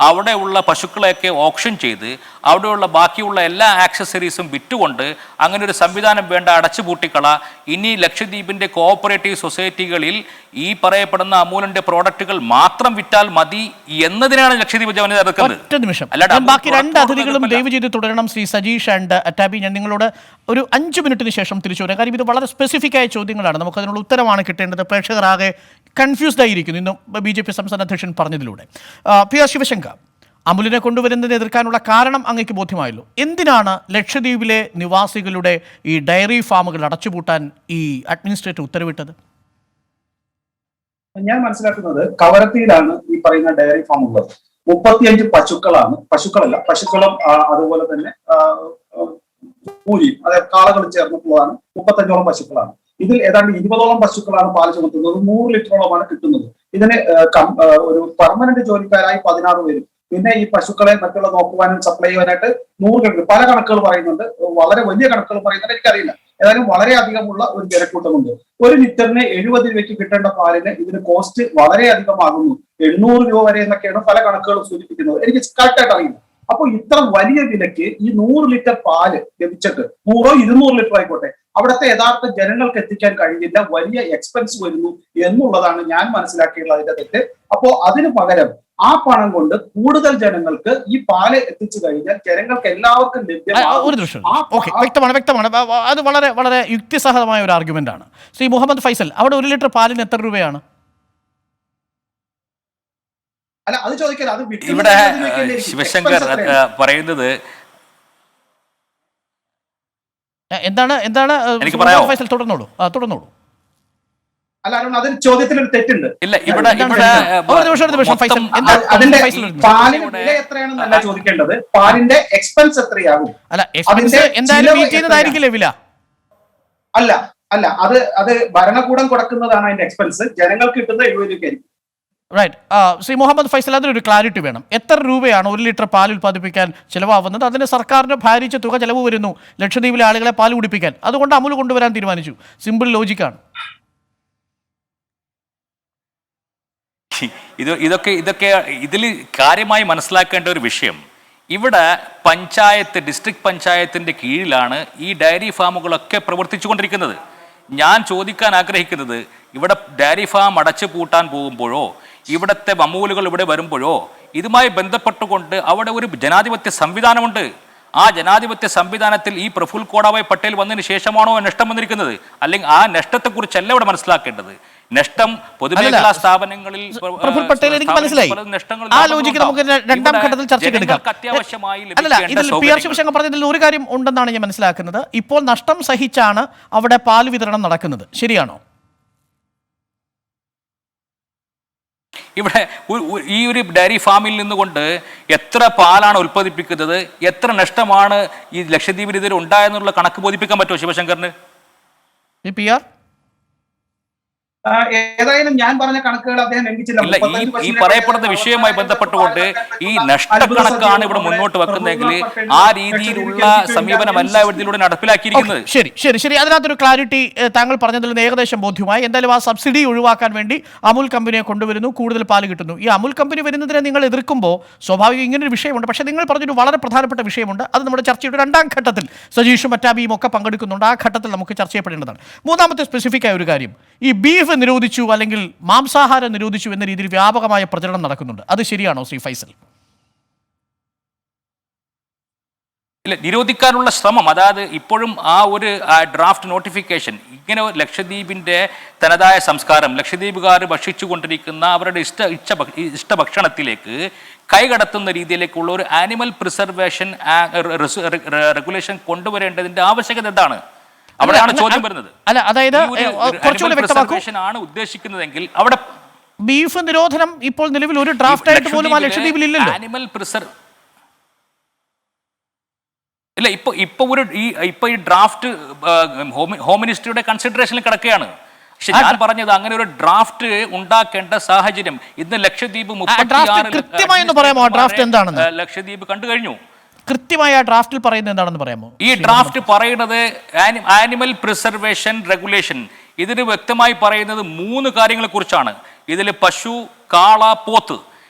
അവിടെയുള്ള പശുക്കളെയൊക്കെ ഓപ്ഷൻ ചെയ്ത് അവിടെയുള്ള ബാക്കിയുള്ള എല്ലാ ആക്സസറീസും വിറ്റുകൊണ്ട് അങ്ങനെ ഒരു സംവിധാനം വേണ്ട, അടച്ചുപൂട്ടിക്കള. ഇനി ലക്ഷദ്വീപിൻ്റെ കോഓപ്പറേറ്റീവ് സൊസൈറ്റികളിൽ ഈ പറയപ്പെടുന്ന അമൂലിന്റെ പ്രോഡക്റ്റുകൾ മാത്രം വിറ്റാൽ മതി എന്നതിനാണ് ലക്ഷദ്വീപ് ജവന എതിർക്കുന്നത്. ബാക്കി രണ്ട് അതിഥികളും ദയവ് ചെയ്ത് തുടരണം. ശ്രീ സജീഷ് ആൻഡ് അറ്റാബി, ഞാൻ നിങ്ങളോട് ഒരു 5 മിനിറ്റിന് ശേഷം തിരിച്ചു വരാം. കാര്യം ഇത് വളരെ സ്പെസിഫിക് ആയ ചോദ്യങ്ങളാണ്. നമുക്കതിനുള്ള ഉത്തരമാണ് കിട്ടേണ്ടത്. പ്രേക്ഷകരാകെ കൺഫ്യൂസ്ഡ് ആയിരിക്കുന്നു ഇന്ന് BJP സംസ്ഥാന അധ്യക്ഷൻ പറഞ്ഞതിലൂടെ. PR ശിവശങ്കർ, അമുലിനെ കൊണ്ടുവരുന്നതിനെ എതിർക്കാനുള്ള കാരണം അങ്ങേക്ക് ബോധ്യമായല്ലോ. എന്തിനാണ് ലക്ഷദ്വീപിലെ നിവാസികളുടെ ഈ ഡയറി ഫാമുകൾ അടച്ചുപൂട്ടാൻ ഈ അഡ്മിനിസ്ട്രേറ്റർ ഉത്തരവിട്ടത്? ഞാൻ മനസ്സിലാക്കുന്നത് കവരത്തിയിലാണ് ഈ പറയുന്ന ഡയറി ഫാം ഉള്ളത്. 35 പശുക്കളല്ല, പശുക്കളും അതുപോലെ തന്നെ കൂലിയും, അതായത് കാളകളും ചേർന്നിട്ടുള്ളതാണ്. 35ഓളം പശുക്കളാണ്. ഇതിൽ ഏതാണ്ട് 20ഓളം പശുക്കളാണ് പാൽ ചുമത്തുന്നത്. 100 ലിറ്ററോളമാണ് കിട്ടുന്നത്. ഇതിന് ഒരു പെർമനന്റ് ജോലിക്കാരായി 16 പേരും, പിന്നെ ഈ പശുക്കളെ മറ്റുള്ള നോക്കുവാനും സപ്ലൈ ചെയ്യാനായിട്ട് 100 കണക്ക്, പല കണക്കുകൾ പറയുന്നുണ്ട്, വളരെ വലിയ കണക്കുകൾ പറയുന്നുണ്ട്, എനിക്കറിയില്ല. ഏതായാലും വളരെ അധികമുള്ള ഒരു ജനക്കൂട്ടമുണ്ട്. 1 ലിറ്ററിന് 70 രൂപയ്ക്ക് കിട്ടേണ്ട പാലിന് ഇതിന് കോസ്റ്റ് വളരെ അധികമാകുന്നു. 800 രൂപ വരെ എന്നൊക്കെയാണ് പല കണക്കുകളും സൂചിപ്പിക്കുന്നത്. എനിക്ക് കറക്റ്റായിട്ട് അറിയില്ല. അപ്പോൾ ഇത്ര വലിയ വിലയ്ക്ക് ഈ 100 ലിറ്റർ പാല് ലഭിച്ചിട്ട് 100 200 ലിറ്റർ ആയിക്കോട്ടെ, അവിടുത്തെ യഥാർത്ഥ ജനങ്ങൾക്ക് എത്തിക്കാൻ കഴിയില്ല, വലിയ എക്സ്പെൻസ് വരുന്നു എന്നുള്ളതാണ് ഞാൻ മനസ്സിലാക്കിയുള്ള അതിന്റെ തെറ്റ്. അപ്പോ അതിന് പകരം ആ പണം കൊണ്ട് കൂടുതൽ ജനങ്ങൾക്ക് ഈ പാല് എത്തിച്ചു കഴിഞ്ഞാൽ ജനങ്ങൾക്ക് എല്ലാവർക്കും വ്യക്തമാണ്. അത് വളരെ വളരെ യുക്തിസഹമായ ഒരു ആർഗ്യുമെന്റ് ആണ്. ശ്രീ മുഹമ്മദ് ഫൈസൽ, അവിടെ 1 ലിറ്റർ പാലിന് എത്ര രൂപയാണ്? അല്ല, അത് ചോദിക്കല. അത് ഇവിടെ ശിവശങ്കർ പറയുന്നത് എന്താണ്? ഫൈസൽ തുടർന്നോളൂ. അല്ല, അതിൽ ചോദ്യത്തിൽ ഒരു തെറ്റുണ്ട്. ഇല്ല, ഇവിടെ അതിന്റെ പാലിന് വില എത്രയാണെന്നല്ല ചോദിക്കേണ്ടത്, പാലിന്റെ എക്സ്പെൻസ് എത്രയാകും. അല്ല, അത് ഭരണകൂടം കൊടുക്കുന്നതാണ് അതിന്റെ എക്സ്പെൻസ്. ജനങ്ങൾക്ക് കിട്ടുന്നത് 70 രൂപയായിരിക്കും. റൈറ്റ്. ശ്രീ മുഹമ്മദ് ഫൈസൽ, അതിനൊരു ക്ലാരിറ്റി വേണം. എത്ര രൂപയാണ് 1 ലിറ്റർ പാൽ ഉൽപ്പാദിപ്പിക്കാൻ ചിലവാകുന്നത്? അതിന് സർക്കാരിന് ഭാരിച്ച തുക ചിലവ് വരുന്നു ലക്ഷദ്വീപിലെ ആളുകളെ പാൽ കുടിപ്പിക്കാൻ. അതുകൊണ്ട് അമുൽ കൊണ്ടുവരാൻ തീരുമാനിച്ചു. സിമ്പിൾ ലോജിക്കാണ്. ഇതൊക്കെ ഇതിൽ കാര്യമായി മനസ്സിലാക്കേണ്ട ഒരു വിഷയം, ഇവിടെ ഡിസ്ട്രിക്ട് പഞ്ചായത്തിന്റെ കീഴിലാണ് ഈ ഡയറി ഫാമുകളൊക്കെ പ്രവർത്തിച്ചു കൊണ്ടിരിക്കുന്നത്. ഞാൻ ചോദിക്കാൻ ആഗ്രഹിക്കുന്നത്, ഇവിടെ ഡയറി ഫാം അടച്ചു പൂട്ടാൻ പോകുമ്പോഴോ ഇവിടുത്തെ അമൂലുകൾ ഇവിടെ വരുമ്പോഴോ ഇതുമായി ബന്ധപ്പെട്ടുകൊണ്ട് അവിടെ ഒരു ജനാധിപത്യ സംവിധാനമുണ്ട്. ആ ജനാധിപത്യ സംവിധാനത്തിൽ ഈ പ്രഫുൽ കോടാഭായ് പട്ടേൽ വന്നതിന് ശേഷമാണോ നഷ്ടം വന്നിരിക്കുന്നത്? അല്ലെങ്കിൽ ആ നഷ്ടത്തെക്കുറിച്ചല്ല ഇവിടെ മനസ്സിലാക്കേണ്ടത്. നഷ്ടം പൊതുമേഖലാ സ്ഥാപനങ്ങളിൽ പറഞ്ഞതിൽ ഒരു കാര്യം ഉണ്ടെന്നാണ് ഞാൻ മനസ്സിലാക്കുന്നത്. ഇപ്പോൾ നഷ്ടം സഹിച്ചാണ് അവിടെ പാൽ വിതരണം നടക്കുന്നത്. ശരിയാണോ? ഇവിടെ ഈ ഒരു ഡയറി ഫാമിൽ നിന്നുകൊണ്ട് എത്ര പാലാണ് ഉൽപ്പാദിപ്പിക്കുന്നത്, എത്ര നഷ്ടമാണ് ഈ ലക്ഷദ്വീപിൽ ഇതിൽ ഉണ്ടായെന്നുള്ള കണക്ക് ബോധിപ്പിക്കാൻ പറ്റുമോ ശിവശങ്കറിന്? ഏതായാലും ഞാൻ പറഞ്ഞ കണക്കുകൾ അദ്ദേഹം ലംഘിച്ചില്ല. ഇല്ല, ഈ പറയപ്പെടുന്ന വിഷയവുമായി ബന്ധപ്പെട്ടുകൊണ്ട് ഈ നഷ്ടക്കണക്കാണ് ഇവിടെ മുന്നോട്ട് വെക്കുന്നതെങ്കിൽ ആ രീതിയിലുള്ള സമീപനമല്ല ഇതിലൂടെ നടപ്പിലാക്കിയിരിക്കുന്നത്. ശരി ശരി ശരി അതിനകത്തൊരു ക്ലാരിറ്റി താങ്കൾ പറഞ്ഞതിൽ നിന്ന് ഏകദേശം ബോധ്യമായി. എന്തായാലും ആ സബ്സിഡി ഒഴിവാക്കാൻ വേണ്ടി അമുൽ കമ്പനിയെ കൊണ്ടുവരുന്നു, കൂടുതൽ പാല് കിട്ടുന്നു. ഈ അമുൽ കമ്പനി വരുന്നതിനെ നിങ്ങൾ എതിർക്കുമ്പോൾ സ്വാഭാവികം ഇങ്ങനൊരു വിഷയമുണ്ട്. പക്ഷേ നിങ്ങൾ പറഞ്ഞൊരു വളരെ പ്രധാനപ്പെട്ട വിഷയമുണ്ട്, അത് നമ്മുടെ ചർച്ചയുടെ രണ്ടാം ഘട്ടത്തിൽ സജീഷും മറ്റാബിയും ഒക്കെ പങ്കെടുക്കുന്നുണ്ട്. ആ ഘട്ടത്തിൽ നമുക്ക് ചർച്ച ചെയ്യപ്പെടേണ്ടതാണ്. മൂന്നാമത്തെ സ്പെസിഫിക് ആയ ഒരു കാര്യം, ഈ ബീഫ് നിരോധിച്ചു അല്ലെങ്കിൽ മാംസാഹാരം നിരോധിച്ചു എന്ന രീതിയിൽ വ്യാപകമായ പ്രചരണം നടക്കുന്നുണ്ട്. അത് ശരിയാണോ ശ്രീ ഫൈസൽ? ഇല്ല, നിരോധിക്കാനുള്ള ശ്രമം, അതായത് ഇപ്പോഴും ആ ഒരു ഡ്രാഫ്റ്റ് നോട്ടിഫിക്കേഷൻ ഇങ്ങനെ ലക്ഷദ്വീപിൻ്റെ തനതായ സംസ്കാരം, ലക്ഷദ്വീപുകാർ ഭക്ഷിച്ചുകൊണ്ടിരിക്കുന്ന അവരുടെ ഇഷ്ടഭക്ഷണത്തിലേക്ക് കൈകടത്തുന്ന രീതിയിലേക്കുള്ള ഒരു ആനിമൽ പ്രിസർവേഷൻ റെഗുലേഷൻ കൊണ്ടുവരേണ്ടതിന്റെ ആവശ്യകത എന്താണ്? അവിടെയാണ് ചോദ്യം വരുന്നത്. അല്ല, അതായത് ആണ് ഉദ്ദേശിക്കുന്നതെങ്കിൽ അവിടെ ബീഫ് നിരോധനം ഇപ്പോൾ നിലവിൽ ഒരു ഡ്രാഫ്റ്റ് ആയിട്ട് പോലും ലക്ഷദ്വീപിൽ ഇല്ലല്ലോ. ആനിമൽ ഇല്ല, ഇപ്പൊ ഈ ഡ്രാഫ്റ്റ് ഹോം മിനിസ്ട്രിയുടെ കൺസിഡറേഷനിൽ കിടക്കുകയാണ്. പക്ഷെ ഞാൻ പറഞ്ഞത് അങ്ങനെ ഒരു ഡ്രാഫ്റ്റ് ഉണ്ടാക്കേണ്ട സാഹചര്യം ഇന്ന് ലക്ഷദ്വീപ് 36 ലക്ഷദ്വീപ് കണ്ടു കഴിഞ്ഞു. കൃത്യമായ ഡ്രാഫ്റ്റിൽ പറയുന്നത് എന്താണെന്ന് പറയാമോ? ഈ ഡ്രാഫ്റ്റ് പറയുന്നത് ആനിമൽ പ്രിസർവേഷൻ റെഗുലേഷൻ, ഇതിന് വ്യക്തമായി പറയുന്നത് 3 കാര്യങ്ങളെ കുറിച്ചാണ്. ഇതിൽ പശു, കാള, പോത്ത്,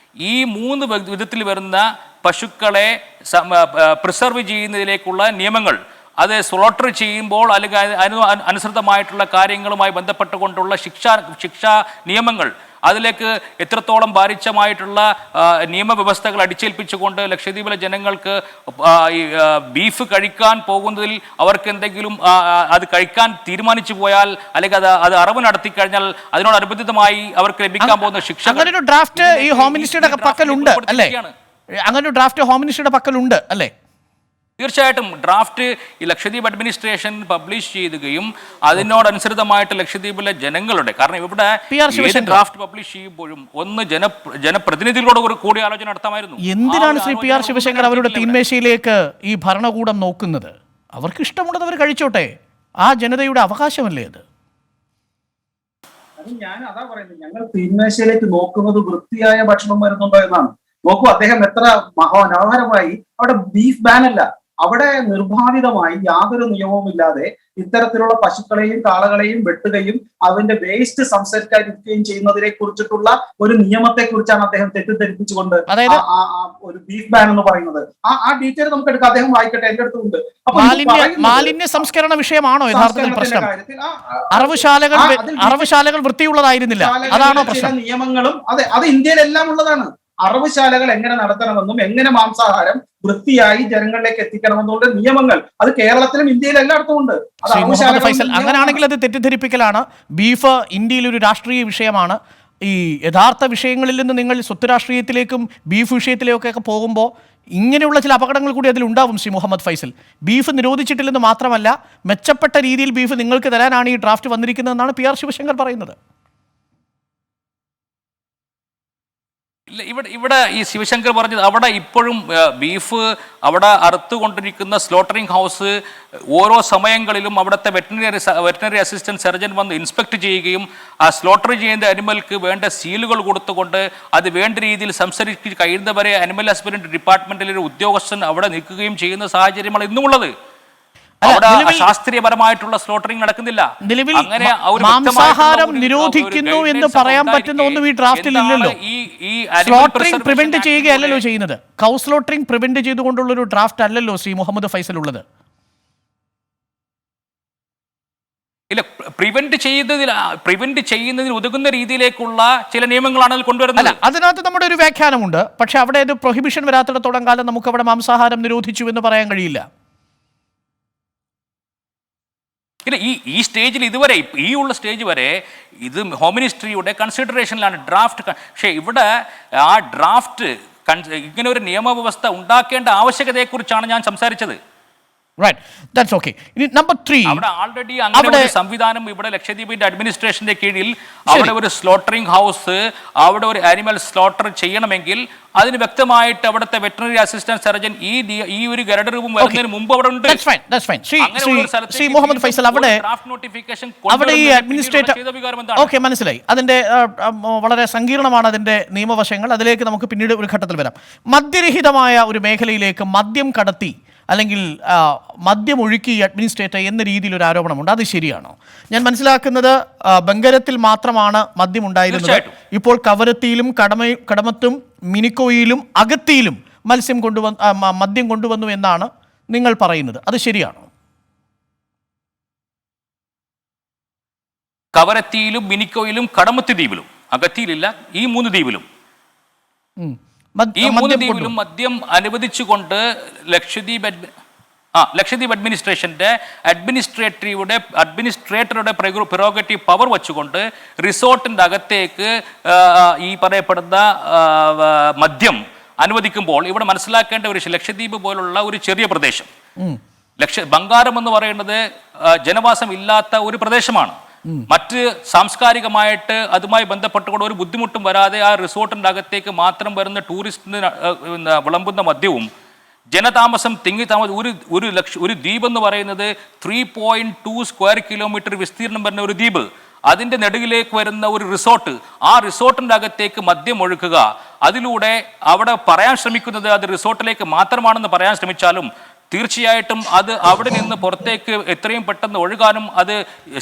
ഈ 3 വിധത്തിൽ വരുന്ന പശുക്കളെ പ്രിസർവ് ചെയ്യുന്നതിലേക്കുള്ള നിയമങ്ങൾ, അത് സ്ലോട്ടർ ചെയ്യുമ്പോൾ അല്ലെങ്കിൽ അനുസൃതമായിട്ടുള്ള കാര്യങ്ങളുമായി ബന്ധപ്പെട്ടുകൊണ്ടുള്ള ശിക്ഷാ നിയമങ്ങൾ, അതിലേക്ക് എത്രത്തോളം ഭാരിച്ചമായിട്ടുള്ള നിയമവ്യവസ്ഥകൾ അടിച്ചേൽപ്പിച്ചുകൊണ്ട് ലക്ഷദ്വീപിലെ ജനങ്ങൾക്ക് ഈ ബീഫ് കഴിക്കാൻ പോകുന്നതിൽ അവർക്ക് എന്തെങ്കിലും അത് കഴിക്കാൻ തീരുമാനിച്ചു പോയാൽ അല്ലെങ്കിൽ അത് അറിവ് നടത്തി കഴിഞ്ഞാൽ അതിനോടനുബന്ധിതമായി അവർക്ക് ലഭിക്കാൻ പോകുന്ന ശിക്ഷ, അങ്ങനെ ഒരു ഡ്രാഫ്റ്റ് ഈ ഹോം മിനിസ്ട്രിയുടെ പക്കലുണ്ട് അല്ലേ? അങ്ങനെ ഒരു ഡ്രാഫ്റ്റ് ഹോം മിനിസ്ട്രിയുടെ പക്കലുണ്ട് അല്ലേ? തീർച്ചയായിട്ടും ഡ്രാഫ്റ്റ് ഈ ലക്ഷദ്വീപ് അഡ്മിനിസ്ട്രേഷൻ പബ്ലിഷ് ചെയ്യുകയും അതിനോടനുസൃതമായിട്ട് ലക്ഷദ്വീപിലെ ജനങ്ങളുടെ, കാരണം ഇവിടെ ഡ്രാഫ്റ്റ് പബ്ലിഷ് ചെയ്യുമ്പോഴും ഒന്ന് ജനപ്രതിനിധികളോട് ഒരു കൂടിയാലോചന നടത്താമായിരുന്നു. എന്തിനാണ് ശ്രീ പി ആർ ശിവശങ്കർ അവരുടെ തീന്മേശയിലേക്ക് ഈ ഭരണകൂടം നോക്കുന്നത്? അവർക്ക് ഇഷ്ടമുള്ളത് അവർ കഴിച്ചോട്ടെ, ആ ജനതയുടെ അവകാശമല്ലേ അത്? ഞാൻ അതാ പറയുന്നത്, ഞങ്ങൾ തീന്മേശയിലേക്ക് നോക്കുന്നത് വൃത്തിയായ ഭക്ഷണം വരുന്നുണ്ടോ എന്നാണ്. നോക്കൂ, അദ്ദേഹം എത്ര മനോഹരമായി, അവിടെ ബീഫ് ബാൻ അല്ല, അവിടെ നിർബാധിതമായി യാതൊരു നിയമവുമില്ലാതെ ഇത്തരത്തിലുള്ള പശുക്കളെയും കാളകളെയും വെട്ടുകയും അതിന്റെ വേസ്റ്റ് സംസ്കരിക്കാതിരിക്കുകയും ചെയ്യുന്നതിനെ കുറിച്ചിട്ടുള്ള ഒരു നിയമത്തെ കുറിച്ചാണ് അദ്ദേഹം തെറ്റിദ്ധരിപ്പിച്ചുകൊണ്ട് ഒരു ബീഫ് ബാൻ എന്ന് പറയുന്നത്. ആ ഡീറ്റെയിൽ നമുക്ക് എടുക്കാം, അദ്ദേഹം വായിക്കട്ടെ, എന്റെ അടുത്തുണ്ട്. മാലിന്യ സംസ്കരണ വിഷയമാണോ യഥാർത്ഥത്തിൽ പ്രശ്നം? അറവുശാലകൾ വൃത്തിയുള്ളതായിരുന്നില്ല, അതാണോ പ്രശ്നം? നിയമങ്ങളും അത് ഇന്ത്യയിലെല്ലാം ഉള്ളതാണ്. അറവുശാലകൾ എങ്ങനെ നടത്തണമെന്നും എങ്ങനെ മാംസാഹാരം വൃത്തിയായി ജനങ്ങളിലേക്ക് എത്തിക്കണമെന്നുള്ള നിയമങ്ങൾ അത് കേരളത്തിലും ഇന്ത്യയിലും എല്ലായിടത്തും ഉണ്ട്. അങ്ങനെയാണെങ്കിൽ അത് തെറ്റിദ്ധരിപ്പിക്കലാണ്. ബീഫ് ഇന്ത്യയിൽ ഒരു രാഷ്ട്രീയ വിഷയമാണ്. ഈ യഥാർത്ഥ വിഷയങ്ങളിൽ നിന്ന് നിങ്ങൾ സ്വത്ത് രാഷ്ട്രീയത്തിലേക്കും ബീഫ് വിഷയത്തിലേക്കൊക്കെ പോകുമ്പോൾ ഇങ്ങനെയുള്ള ചില അപകടങ്ങൾ കൂടി അതിലുണ്ടാവും. ശ്രീ മുഹമ്മദ് ഫൈസൽ, ബീഫ് നിരോധിച്ചിട്ടില്ലെന്ന് മാത്രമല്ല, മെച്ചപ്പെട്ട രീതിയിൽ ബീഫ് നിങ്ങൾക്ക് തരാനാണ് ഈ ഡ്രാഫ്റ്റ് വന്നിരിക്കുന്നതെന്നാണ് പി ആർ ശിവശങ്കർ പറയുന്നത്. ഇവിടെ ഈ ശിവശങ്കർ പറഞ്ഞത്, അവിടെ ഇപ്പോഴും ബീഫ് അവിടെ അറുത്തുകൊണ്ടിരിക്കുന്ന സ്ലോട്ടറിംഗ് ഹൗസ് ഓരോ സമയങ്ങളിലും അവിടുത്തെ വെറ്റിനറി അസിസ്റ്റന്റ് സർജൻ വന്ന് ഇൻസ്പെക്ട് ചെയ്യുകയും ആ സ്ലോട്ടർ ചെയ്യുന്ന അനിമൽക്ക് വേണ്ട സീലുകൾ കൊടുത്തുകൊണ്ട് അത് വേണ്ട രീതിയിൽ സംസ്കരിച്ച് കഴിയുന്നവരെ അനിമൽ ഹസ്ബൻഡറി ഡിപ്പാർട്ട്മെന്റിലെ ഒരു ഉദ്യോഗസ്ഥൻ അവിടെ നിൽക്കുകയും ചെയ്യുന്ന സാഹചര്യമാണ് ഇന്നുമുള്ളത്. ശാസ്ത്രീയപരമായിട്ടുള്ള സ്ലോട്ടറിംഗ് നടക്കുന്നില്ല. നിലവിൽ മാംസാഹാരം നിരോധിക്കുന്നു എന്ന് പറയാൻ പറ്റുന്ന ഒന്നും ഈ ഡ്രാഫ്റ്റിൽ ഇല്ലല്ലോ. സ്ലോട്ടറിംഗ് പ്രിവെന്റ് ചെയ്യുകയല്ലല്ലോ ചെയ്യുന്നത്. കൗ സ്ലോട്ടറിംഗ് പ്രിവെന്റ് ചെയ്തുകൊണ്ടുള്ള ഒരു ഡ്രാഫ്റ്റ് അല്ലല്ലോ ശ്രീ മുഹമ്മദ് ഫൈസൽ ഉള്ളത്. ഇല്ല, പ്രിവെന്റ് ചെയ്യുന്നതിന് ഉതകുന്ന രീതിയിലേക്കുള്ള ചില നിയമങ്ങളാണ് അതിൽ കൊണ്ടുവരുന്നത്. അതിനകത്ത് നമ്മുടെ ഒരു വ്യാഖ്യാനമുണ്ട്. പക്ഷെ അവിടെ ഒരു പ്രൊഹിബിഷൻ വരാത്തിടത്തോളം കാലം നമുക്ക് അവിടെ മാംസാഹാരം നിരോധിച്ചു എന്ന് പറയാൻ കഴിയില്ല. ഇല്ല, ഈ സ്റ്റേജിൽ ഇതുവരെ ഈ ഉള്ള സ്റ്റേജ് വരെ ഇത് ഹോം മിനിസ്ട്രിയുടെ കൺസിഡറേഷനിലാണ് ഡ്രാഫ്റ്റ്. പക്ഷേ ഇവിടെ ആ ഡ്രാഫ്റ്റ് ഇങ്ങനെ ഒരു നിയമവ്യവസ്ഥ ഉണ്ടാക്കേണ്ട ആവശ്യകതയെക്കുറിച്ചാണ് ഞാൻ സംസാരിച്ചത്. Right, that's okay. ഇനി നമ്പർ 3, അവിടെ ആൾറെഡി അങ്ങനെ ഒരു സംവിധാനം ഇവിടെ ലക്ഷദ്വീപിന്റെ അഡ്മിനിസ്ട്രേഷന്റെ കീഴിൽ അവിടെ ഒരു സ്ലോട്ടറിംഗ് ഹൗസ്, അവിടെ ഒരു ആനിമൽ സ്ലോട്ടർ ചെയ്യണമെങ്കിൽ അതിന് വ്യക്തമായിട്ട് അവിടുത്തെ വെറ്ററിനറി അസിസ്റ്റന്റ് സർജൻ ഈ ഒരു ഗരുഡ രൂപം വരുന്നതിന് മുമ്പ് അവിടെ ഉണ്ട്. ശ്രീ മുഹമ്മദ് ഫൈസൽ, അവിടെ ഈ അഡ്മിനിസ്ട്രേറ്റർ, ഓക്കെ, മനസ്സിലായി. അതിന്റെ വളരെ സങ്കീർണമാണ് അതിന്റെ നിയമവശങ്ങൾ. അതിലേക്ക് നമുക്ക് പിന്നീട് ഒരു ഘട്ടത്തിൽ വരാം. മദ്യരഹിതമായ ഒരു മേഖലയിലേക്ക് മദ്യം കടത്തി അല്ലെങ്കിൽ മദ്യം ഒഴുക്കി അഡ്മിനിസ്ട്രേറ്റർ എന്ന രീതിയിൽ ഒരു ആരോപണമുണ്ട്. അത് ശരിയാണോ? ഞാൻ മനസ്സിലാക്കുന്നത് ബംഗരത്തിൽ മാത്രമാണ് മദ്യം ഉണ്ടായിരുന്നത്. ഇപ്പോൾ കവരത്തിയിലും കടമത്തും മിനിക്കോയിലും അഗത്തിയിലും മദ്യം കൊണ്ടുവന്നു എന്നാണ് നിങ്ങൾ പറയുന്നത്. അത് ശരിയാണോ? കവരത്തിയിലും മിനിക്കോയിലും കടമത്ത് ദ്വീപിലും, അഗത്തിയിലില്ല, ഈ 3 ദ്വീപിലും മദ്യം അനുവദിച്ചുകൊണ്ട് ലക്ഷദ്വീപ് അഡ്മിനിസ്ട്രേഷന്റെ അഡ്മിനിസ്ട്രേറ്ററുടെ പ്രിറോഗേറ്റീവ് പവർ വെച്ചുകൊണ്ട് റിസോർട്ടിന്റെ അകത്തേക്ക് ഈ പറയപ്പെടുന്ന മദ്യം അനുവദിക്കുമ്പോൾ ഇവിടെ മനസ്സിലാക്കേണ്ട ഒരു ലക്ഷദ്വീപ് പോലുള്ള ഒരു ചെറിയ പ്രദേശം, ബംഗാരം എന്ന് പറയുന്നത് ജനവാസം ഇല്ലാത്ത ഒരു പ്രദേശമാണ്. മറ്റ് സാംസ്കാരികമായിട്ട് അതുമായി ബന്ധപ്പെട്ടുകൊണ്ട് ഒരു ബുദ്ധിമുട്ടും വരാതെ ആ റിസോർട്ടിന്റെ അകത്തേക്ക് മാത്രം വരുന്ന ടൂറിസ്റ്റിന് വിളമ്പുന്ന മദ്യവും ജനതാമസം ഒരു ദ്വീപ് എന്ന് പറയുന്നത് 3.2 സ്ക്വയർ കിലോമീറ്റർ വിസ്തീർണം വരുന്ന ഒരു ദ്വീപ്, അതിന്റെ നെടുകിലേക്ക് വരുന്ന ഒരു റിസോർട്ട്, ആ റിസോർട്ടിന്റെ അകത്തേക്ക് മദ്യം ഒഴുക്കുക, അതിലൂടെ അവിടെ പറയാൻ ശ്രമിക്കുന്നത് അത് റിസോർട്ടിലേക്ക് മാത്രമാണെന്ന് പറയാൻ ശ്രമിച്ചാലും തീർച്ചയായിട്ടും അത് അവിടെ നിന്ന് പുറത്തേക്ക് എത്രയും പെട്ടെന്ന് ഒഴുകാനും അത്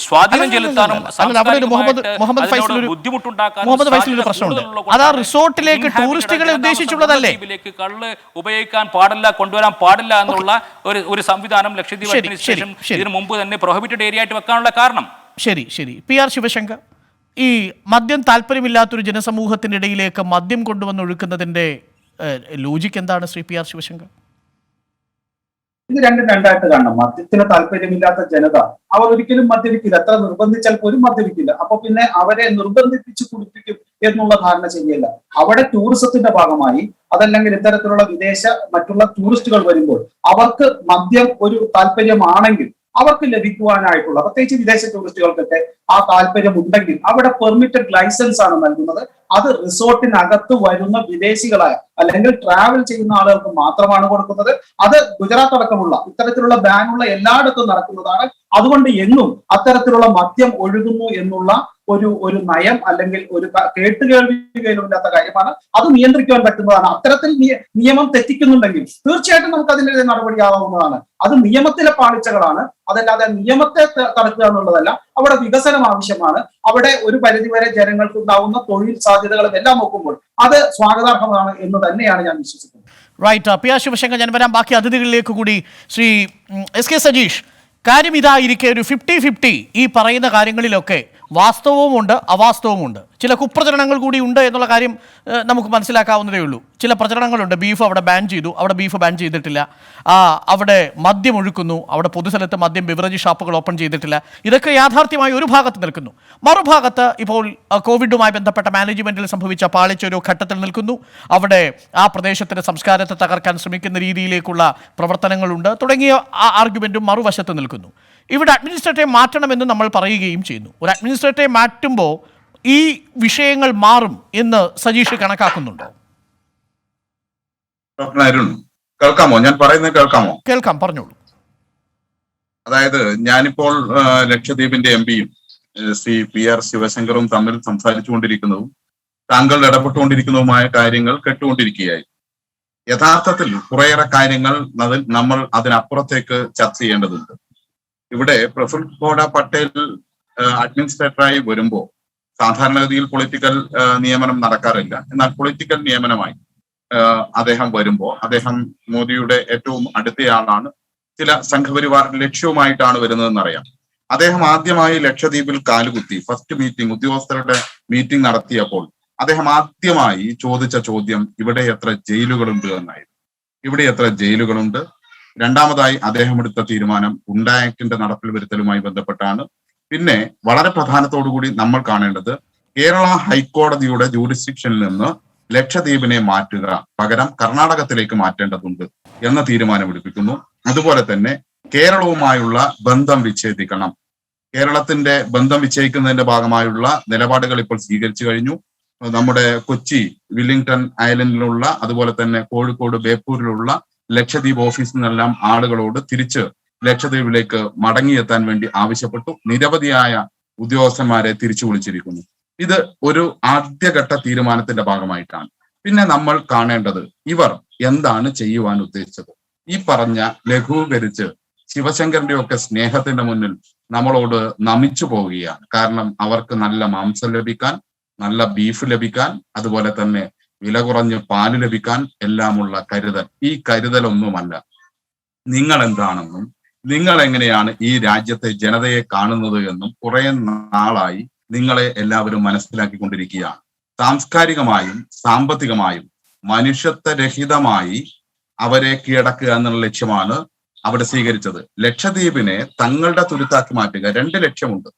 സ്വാധീനം ചെലുത്താനും കള്ള് ഉപയോഗിക്കാൻ പാടില്ല, കൊണ്ടുവരാൻ പാടില്ല എന്നുള്ള ഒരു സംവിധാനം ലക്ഷദ്വീപ് അഡ്മിനിസ്ട്രേഷൻ ഇതിനു മുമ്പ് തന്നെ പ്രൊഹിബിറ്റഡ് ഏരിയ ആയിട്ട് വെക്കാനുള്ള കാരണം. ശരി. PR ശിവശങ്കർ, ഈ മദ്യം താല്പര്യമില്ലാത്തൊരു ജനസമൂഹത്തിന്റെ ഇടയിലേക്ക് മദ്യം കൊണ്ടുവന്ന് ഒഴുക്കുന്നതിന്റെ ലോജിക്ക് എന്താണ് ശ്രീ PR ശിവശങ്കർ? ഇത് രണ്ടായിട്ട് കാണണം. മദ്യത്തിന് താല്പര്യമില്ലാത്ത ജനത അവർ ഒരിക്കലും മദ്യപിക്കില്ല, എത്ര നിർബന്ധിച്ചാൽ പോലും മദ്യപിക്കില്ല. അപ്പൊ പിന്നെ അവരെ നിർബന്ധിപ്പിച്ച് കുടിപ്പിക്കും എന്നുള്ള ധാരണ ശരിയല്ല. അവിടെ ടൂറിസത്തിന്റെ ഭാഗമായി അതല്ലെങ്കിൽ ഇത്തരത്തിലുള്ള മറ്റുള്ള ടൂറിസ്റ്റുകൾ വരുമ്പോൾ അവർക്ക് മദ്യം ഒരു താല്പര്യമാണെങ്കിൽ അവർക്ക് ലഭിക്കുവാനായിട്ടുള്ള, പ്രത്യേകിച്ച് വിദേശ ടൂറിസ്റ്റുകൾക്കൊക്കെ ആ താല്പര്യം ഉണ്ടെങ്കിൽ അവിടെ പെർമിറ്റഡ് ലൈസൻസ് ആണ് നൽകുന്നത്. അത് റിസോർട്ടിനകത്ത് വരുന്ന വിദേശികളായ അല്ലെങ്കിൽ ട്രാവൽ ചെയ്യുന്ന ആളുകൾക്ക് മാത്രമാണ് കൊടുക്കുന്നത്. അത് ഗുജറാത്ത് അടക്കമുള്ള ഇത്തരത്തിലുള്ള ബാനുള്ള എല്ലായിടത്തും നടക്കുന്നതാണ്. അതുകൊണ്ട് എങ്ങും അത്തരത്തിലുള്ള മദ്യം ഒഴുകുന്നു എന്നുള്ള ഒരു നയം അല്ലെങ്കിൽ ഒരു കേട്ടുകേൾവിയില്ലാത്ത കാര്യമാണ്. അത് നിയന്ത്രിക്കുവാൻ പറ്റുന്നതാണ്. അത്തരത്തിൽ നിയമം തെറ്റിക്കുന്നുണ്ടെങ്കിൽ തീർച്ചയായിട്ടും നമുക്ക് അതിനെതിരെ നടപടിയാവുന്നതാണ്. അത് നിയമത്തിലെ പാളിച്ചകളാണ്, അതല്ലാതെ നിയമത്തെ തടുക്കുക എന്നുള്ളതല്ല. അവിടെ വികസനം ആവശ്യമാണ്. അവിടെ ഒരു പരിധിവരെ ജനങ്ങൾക്ക് ഉണ്ടാവുന്ന തൊഴിൽ സാധ്യതകളും എല്ലാം നോക്കുമ്പോൾ അത് സ്വാഗതാർഹമാണ് എന്ന് തന്നെയാണ് ഞാൻ വിശ്വസിക്കുന്നത്. റൈറ്റ്, PR ശിവശങ്കർ, ഞാൻ വരാം ബാക്കി അതിഥികളിലേക്ക് കൂടി. ശ്രീ SK സജീഷ്, കാര്യം ഇതായിരിക്കെ ഒരു 50-50 ഈ പറയുന്ന കാര്യങ്ങളിലൊക്കെ വാസ്തവവുമുണ്ട് അവാസ്തവമുണ്ട്, ചില കുപ്രചരണങ്ങൾ കൂടി ഉണ്ട് എന്നുള്ള കാര്യം നമുക്ക് മനസ്സിലാക്കാവുന്നതേ ഉള്ളൂ. ചില പ്രചരണങ്ങളുണ്ട്, ബീഫ് അവിടെ ബാൻ ചെയ്തു, അവിടെ ബീഫ് ബാൻ ചെയ്തിട്ടില്ല, അവിടെ മദ്യം ഒഴുക്കുന്നു, അവിടെ പൊതുസ്ഥലത്ത് മദ്യം ബിവറേജ് ഷോപ്പുകൾ ഓപ്പൺ ചെയ്തിട്ടില്ല. ഇതൊക്കെ യാഥാർത്ഥ്യമായി ഒരു ഭാഗത്ത് നിൽക്കുന്നു. മറുഭാഗത്ത് ഇപ്പോൾ കോവിഡുമായി ബന്ധപ്പെട്ട മാനേജ്മെന്റിൽ സംഭവിച്ച പാളിച്ച ഒരു ഘട്ടത്തിൽ നിൽക്കുന്നു. അവിടെ ആ പ്രദേശത്തിന്റെ സംസ്കാരത്തെ തകർക്കാൻ ശ്രമിക്കുന്ന രീതിയിലേക്കുള്ള പ്രവർത്തനങ്ങളുണ്ട് തുടങ്ങിയ ആർഗ്യുമെന്റും മറുവശത്ത് നിൽക്കുന്നു. ഇവിടെ അഡ്മിനിസ്ട്രേറ്ററെ മാറ്റണമെന്ന് നമ്മൾ പറയുകയും ചെയ്യുന്നു. ഒരു അഡ്മിനിസ്ട്രേറ്ററെ മാറ്റുമ്പോൾ ഈ വിഷയങ്ങൾ മാറും എന്ന് സജീഷ് കണക്കാക്കുന്നുണ്ടോ? കേൾക്കാമോ? ഞാൻ പറയുന്നത് കേൾക്കാമോ? കേൾക്കാം, പറഞ്ഞോളൂ. അതായത് ഞാനിപ്പോൾ ലക്ഷദ്വീപിന്റെ MP-യും ശ്രീ PR ശിവശങ്കറും തമ്മിൽ സംസാരിച്ചുകൊണ്ടിരിക്കുന്നതും താങ്കൾ ഇടപെട്ടുകൊണ്ടിരിക്കുന്നതുമായ കാര്യങ്ങൾ കേട്ടുകൊണ്ടിരിക്കുകയായി. യഥാർത്ഥത്തിൽ കുറേയേറെ കാര്യങ്ങൾ നമ്മൾ അതിനപ്പുറത്തേക്ക് ചർച്ച ചെയ്യേണ്ടതുണ്ട്. ഇവിടെ പ്രഫുൽ ഗോഡ പട്ടേൽ അഡ്മിനിസ്ട്രേറ്ററായി വരുമ്പോൾ സാധാരണഗതിയിൽ പൊളിറ്റിക്കൽ നിയമനം നടക്കാറില്ല. എന്നാൽ പൊളിറ്റിക്കൽ നിയമനമായി അദ്ദേഹം വരുമ്പോൾ അദ്ദേഹം മോദിയുടെ ഏറ്റവും അടുത്തയാളാണ്. ചില സംഘപരിവാർ ലക്ഷ്യവുമായിട്ടാണ് വരുന്നതെന്നറിയാം. അദ്ദേഹം ആദ്യമായി ലക്ഷദ്വീപിൽ കാലുകുത്തി ഫസ്റ്റ് മീറ്റിംഗ്, ഉദ്യോഗസ്ഥരുടെ മീറ്റിംഗ് നടത്തിയപ്പോൾ അദ്ദേഹം ആദ്യമായി ചോദിച്ച ചോദ്യം ഇവിടെ എത്ര ജയിലുകളുണ്ട് എന്നായിരുന്നു. ഇവിടെ എത്ര ജയിലുകളുണ്ട്. രണ്ടാമതായി അദ്ദേഹം എടുത്ത തീരുമാനം ഗുണ്ടാ ആക്ടിന്റെ നടപ്പിൽ വരുത്തലുമായി ബന്ധപ്പെട്ടാണ്. പിന്നെ വളരെ പ്രധാനത്തോടുകൂടി നമ്മൾ കാണേണ്ടത് കേരള ഹൈക്കോടതിയുടെ ജൂറിസ്ഡിക്ഷനിൽ നിന്ന് ലക്ഷദ്വീപിനെ മാറ്റുക, പകരം കർണാടകത്തിലേക്ക് മാറ്റേണ്ടതുണ്ട് എന്ന തീരുമാനമെടുപ്പിക്കുന്നു. അതുപോലെ തന്നെ കേരളവുമായുള്ള ബന്ധം വിച്ഛേദിക്കണം. കേരളത്തിന്റെ ബന്ധം വിച്ഛേദിക്കുന്നതിന്റെ ഭാഗമായുള്ള നിലപാടുകൾ ഇപ്പോൾ സ്വീകരിച്ചു കഴിഞ്ഞു. നമ്മുടെ കൊച്ചി വില്ലിംഗ്ടൺ ഐലൻഡിലുള്ള, അതുപോലെ തന്നെ കോഴിക്കോട് ബേപ്പൂരിലുള്ള ലക്ഷദ്വീപ് ഓഫീസിൽ നിന്നെല്ലാം ആളുകളോട് തിരിച്ച് ലക്ഷദ്വീപിലേക്ക് മടങ്ങിയെത്താൻ വേണ്ടി ആവശ്യപ്പെട്ടു. നിരവധിയായ ഉദ്യോഗസ്ഥന്മാരെ തിരിച്ചു വിളിച്ചിരിക്കുന്നു. ഇത് ഒരു ആദ്യഘട്ട തീരുമാനത്തിന്റെ ഭാഗമായിട്ടാണ്. പിന്നെ നമ്മൾ കാണേണ്ടത് ഇവർ എന്താണ് ചെയ്യുവാൻ ഉദ്ദേശിച്ചത്. ഈ പറഞ്ഞ ലഘൂകരിച്ച് ശിവശങ്കറിന്റെ ഒക്കെ സ്നേഹത്തിന്റെ മുന്നിൽ നമ്മളോട് നമിച്ചു പോവുകയാണ്. കാരണം അവർക്ക് നല്ല മാംസം ലഭിക്കാൻ, നല്ല ബീഫ് ലഭിക്കാൻ, അതുപോലെ തന്നെ വില കുറഞ്ഞ് പാല് ലഭിക്കാൻ എല്ലാമുള്ള കരുതൽ. ഈ കരുതലൊന്നുമല്ല. നിങ്ങൾ എന്താണെന്നും നിങ്ങൾ എങ്ങനെയാണ് ഈ രാജ്യത്തെ ജനതയെ കാണുന്നത് എന്നും കുറെ നാളായി നിങ്ങളെ എല്ലാവരും മനസ്സിലാക്കിക്കൊണ്ടിരിക്കുകയാണ്. സാംസ്കാരികമായും സാമ്പത്തികമായും മനുഷ്യത്വരഹിതമായി അവരെ കീഴടക്കുക എന്നുള്ള ലക്ഷ്യമാണ് അവിടെ സ്വീകരിച്ചത്. ലക്ഷദ്വീപിനെ തങ്ങളുടെ തുരുത്താക്കി മാറ്റുക. 2 ലക്ഷ്യമുണ്ട്.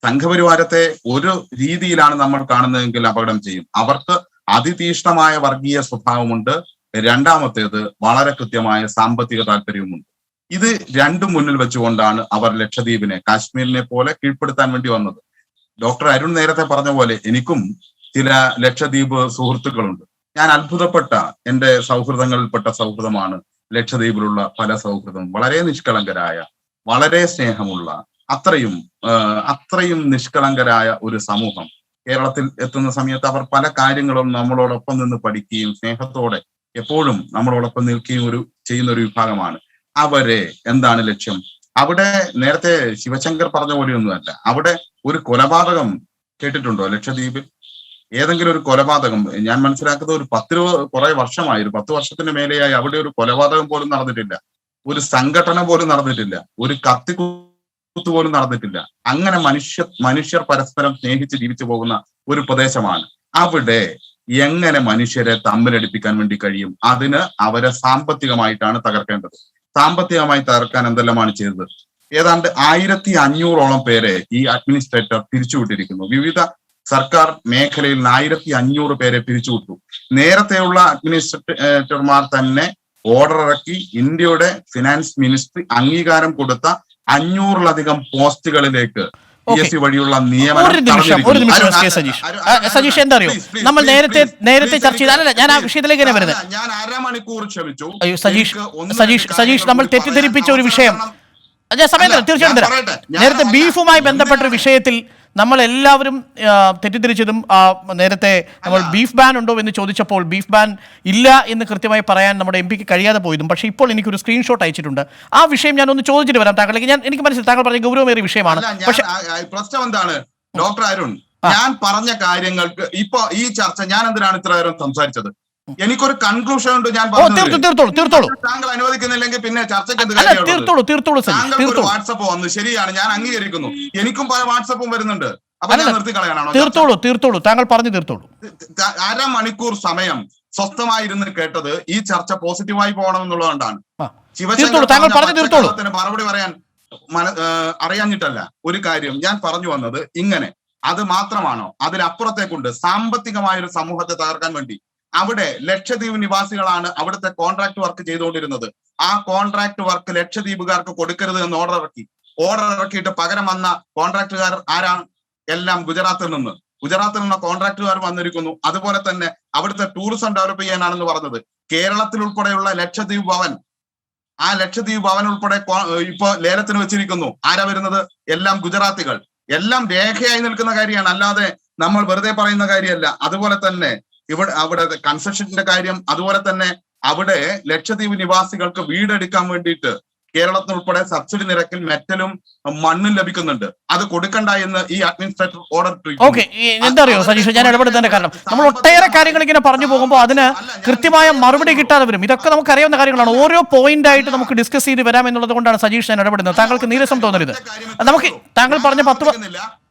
സംഘപരിവാരത്തെ ഒരു രീതിയിലാണ് നമ്മൾ കാണുന്നതെങ്കിൽ അപകടം ചെയ്യും. അവർക്ക് അതിതീക്ഷ്ണമായ വർഗീയ സ്വഭാവമുണ്ട്. രണ്ടാമത്തേത് വളരെ കൃത്യമായ സാമ്പത്തിക താല്പര്യവുമുണ്ട്. ഇത് രണ്ടും മുന്നിൽ വെച്ചുകൊണ്ടാണ് അവർ ലക്ഷദ്വീപിനെ കാശ്മീരിനെ പോലെ കീഴ്പ്പെടുത്താൻ വേണ്ടി വന്നത്. ഡോക്ടർ അരുൺ നേരത്തെ പറഞ്ഞ പോലെ എനിക്കും ചില ലക്ഷദ്വീപ് സുഹൃത്തുക്കളുണ്ട്. ഞാൻ അത്ഭുതപ്പെട്ട എന്റെ സൗഹൃദങ്ങളിൽപ്പെട്ട സൗഹൃദമാണ് ലക്ഷദ്വീപിലുള്ള പല സൗഹൃദവും. വളരെ നിഷ്കളങ്കരായ, വളരെ സ്നേഹമുള്ള, അത്രയും നിഷ്കളങ്കരായ ഒരു സമൂഹം കേരളത്തിൽ എത്തുന്ന സമയത്ത് അവർ പല കാര്യങ്ങളും നമ്മളോടൊപ്പം നിന്ന് പഠിക്കുകയും സ്നേഹത്തോടെ എപ്പോഴും നമ്മളോടൊപ്പം നിൽക്കുകയും ചെയ്യുന്ന ഒരു വിഭാഗമാണ്. അവരെ എന്താണ് ലക്ഷ്യം? അവിടെ നേരത്തെ ശിവശങ്കർ പറഞ്ഞ പോലെയൊന്നുമല്ല. അവിടെ ഒരു കൊലപാതകം കേട്ടിട്ടുണ്ടോ ലക്ഷദ്വീപിൽ? ഏതെങ്കിലും ഒരു കൊലപാതകം ഞാൻ മനസ്സിലാക്കുന്നത് ഒരു 10 വർഷമായി, ഒരു 10 വർഷത്തിന് മേലെയായി അവിടെ ഒരു കൊലപാതകം പോലും നടന്നിട്ടില്ല. ഒരു സംഘടന പോലും നടന്നിട്ടില്ല. ഒരു കത്തിക്കുത്ത് പോലും നടന്നിട്ടില്ല. അങ്ങനെ മനുഷ്യർ പരസ്പരം സ്നേഹിച്ച് ജീവിച്ചു പോകുന്ന ഒരു പ്രദേശമാണ്. അവിടെ എങ്ങനെ മനുഷ്യരെ തമ്മിലടിപ്പിക്കാൻ വേണ്ടി കഴിയും? അതിന് അവരെ സാമ്പത്തികമായിട്ടാണ് തകർക്കേണ്ടത്. സാമ്പത്തികമായി തകർക്കാൻ എന്തെല്ലാമാണ് ചെയ്തത്? ഏതാണ്ട് 1500ഓളം പേരെ ഈ അഡ്മിനിസ്ട്രേറ്റർ പിരിച്ചുവിട്ടിരിക്കുന്നു. വിവിധ സർക്കാർ മേഖലയിൽ 1500 പേരെ പിരിച്ചുവിട്ടു. നേരത്തെയുള്ള അഡ്മിനിസ്ട്രേറ്റർമാർ തന്നെ ഓർഡർ ഇറക്കി ഇന്ത്യയുടെ ഫിനാൻസ് മിനിസ്ട്രി അംഗീകാരം കൊടുത്ത 500ലധികം പോസ്റ്റുകളിലേക്ക് PSC വഴിയുള്ള നിയമനം. സജീഷ് എന്താ അറിയോ, നമ്മൾ നേരത്തെ ചർച്ച ചെയ്ത ഞാൻ ആ വിഷയത്തിലേക്ക് തന്നെ വരുന്നത്. ഞാൻ അരമണിക്കൂർ ക്ഷമിച്ചു. സജീഷ് നമ്മൾ തെറ്റിദ്ധരിപ്പിച്ച ഒരു വിഷയം തീർച്ചയായിട്ടും തരാം. നേരത്തെ ബീഫുമായി ബന്ധപ്പെട്ട ഒരു വിഷയത്തിൽ നമ്മൾ എല്ലാവരും തെറ്റിദ്ധരിച്ചതും നേരത്തെ നമ്മൾ ബീഫ് ബാൻ ഉണ്ടോ എന്ന് ചോദിച്ചപ്പോൾ ബീഫ് ബാൻ ഇല്ല എന്ന് കൃത്യമായി പറയാൻ നമ്മുടെ MP ക്ക് കഴിയാതെ പോയതും. പക്ഷേ ഇപ്പോൾ എനിക്കൊരു സ്ക്രീൻഷോട്ട് അയച്ചിട്ടുണ്ട്. ആ വിഷയം ഞാൻ ഒന്ന് ചോദിച്ചിട്ട് വരാം താങ്കളിലേക്ക്. എനിക്ക് മനസ്സിലായി താങ്കൾ പറഞ്ഞ ഗൗരവമേറിയ വിഷയമാണ്. പക്ഷേ പ്രശ്നം എന്താണ് ഡോക്ടർ അരുൺ, ഞാൻ പറഞ്ഞ കാര്യങ്ങൾക്ക് ഇപ്പൊ ഈ ചർച്ച ഞാൻ എന്തിനാണ് ഇത്ര നേരം സംസാരിച്ചത്? എനിക്കൊരു കൺക്ലൂഷൻ ഉണ്ട്. ഞാൻ താങ്കൾ അനുവദിക്കുന്നില്ലെങ്കിൽ പിന്നെ ചർച്ചയ്ക്ക് താങ്കൾക്ക് വാട്സപ്പ് വന്നു, ശരിയാണ്, ഞാൻ അംഗീകരിക്കുന്നു. എനിക്കും പല വാട്സപ്പും വരുന്നുണ്ട്. അപ്പൊ ഞാൻ നിർത്തി കളയാനാണോ? തീർത്തോളൂ, താങ്കൾ പറഞ്ഞു തീർത്തോളൂ. അരമണിക്കൂർ സമയം സ്വസ്ഥമായിരുന്ന് കേട്ടത് ഈ ചർച്ച പോസിറ്റീവായി പോകണം എന്നുള്ളതുകൊണ്ടാണ്. ശിവശങ്കർ മറുപടി പറയാൻ അറിയാഞ്ഞിട്ടല്ല. ഒരു കാര്യം ഞാൻ പറഞ്ഞു വന്നത് ഇങ്ങനെ, അത് മാത്രമാണോ? അതിലപ്പുറത്തേക്കുണ്ട്. സാമ്പത്തികമായ ഒരു സമൂഹത്തെ തകർക്കാൻ വേണ്ടി അവിടെ ലക്ഷദ്വീപ് നിവാസികളാണ് അവിടുത്തെ കോൺട്രാക്ട് വർക്ക് ചെയ്തുകൊണ്ടിരുന്നത്. ആ കോൺട്രാക്ട് വർക്ക് ലക്ഷദ്വീപുകാർക്ക് കൊടുക്കരുത് എന്ന് ഓർഡർ ഇറക്കിയിട്ട് പകരം വന്ന കോൺട്രാക്ടുകാർ ആരാണ്? എല്ലാം ഗുജറാത്തിൽ നിന്ന് കോൺട്രാക്ടുകാർ വന്നിരിക്കുന്നു. അതുപോലെ തന്നെ അവിടുത്തെ ടൂറിസം ഡെവലപ്പ് ചെയ്യാനാണെന്ന് പറഞ്ഞത്. കേരളത്തിൽ ഉൾപ്പെടെയുള്ള ലക്ഷദ്വീപ് ഭവൻ, ആ ലക്ഷദ്വീപ് ഭവൻ ഉൾപ്പെടെ ഇപ്പൊ ലേലത്തിന് വെച്ചിരിക്കുന്നു. ആരാ വരുന്നത്? എല്ലാം ഗുജറാത്തികൾ. എല്ലാം രേഖയായി നിൽക്കുന്ന കാര്യമാണ്, അല്ലാതെ നമ്മൾ വെറുതെ പറയുന്ന കാര്യമല്ല. അതുപോലെ തന്നെ അവിടെ കൺസ്ട്രക്ഷന്റെ കാര്യം, അതുപോലെ തന്നെ അവിടെ ലക്ഷദ്വീപ് നിവാസികൾക്ക് വീടെടുക്കാൻ വേണ്ടിയിട്ട് കേരളത്തിൽ ഉൾപ്പെടെ സബ്സിഡി നിരക്കിൽ മെറ്റലും മണ്ണും ലഭിക്കുന്നുണ്ട്. അത് കൊടുക്കണ്ട എന്ന് ഈ അഡ്മിനിസ്ട്രേറ്റർ ഓർഡർ. എന്താ അറിയോ സജീഷ്, ഞാൻ ഇടപെടുന്നതിന്റെ കാരണം നമ്മൾ ഒട്ടേറെ കാര്യങ്ങൾ ഇങ്ങനെ പറഞ്ഞു പോകുമ്പോൾ അതിന് കൃത്യമായ മറുപടി കിട്ടാതെ വരും. ഇതൊക്കെ നമുക്ക് അറിയാവുന്ന കാര്യങ്ങളാണ്. ഓരോ പോയിന്റ് ആയിട്ട് നമുക്ക് ഡിസ്കസ് ചെയ്ത് വരാം എന്നുള്ളത് കൊണ്ടാണ് സജീഷ് ഞാൻ ഇടപെടുന്നത്. താങ്കൾക്ക് നീരസം തോന്നരുത്. നമുക്ക് താങ്കൾ പറഞ്ഞ 10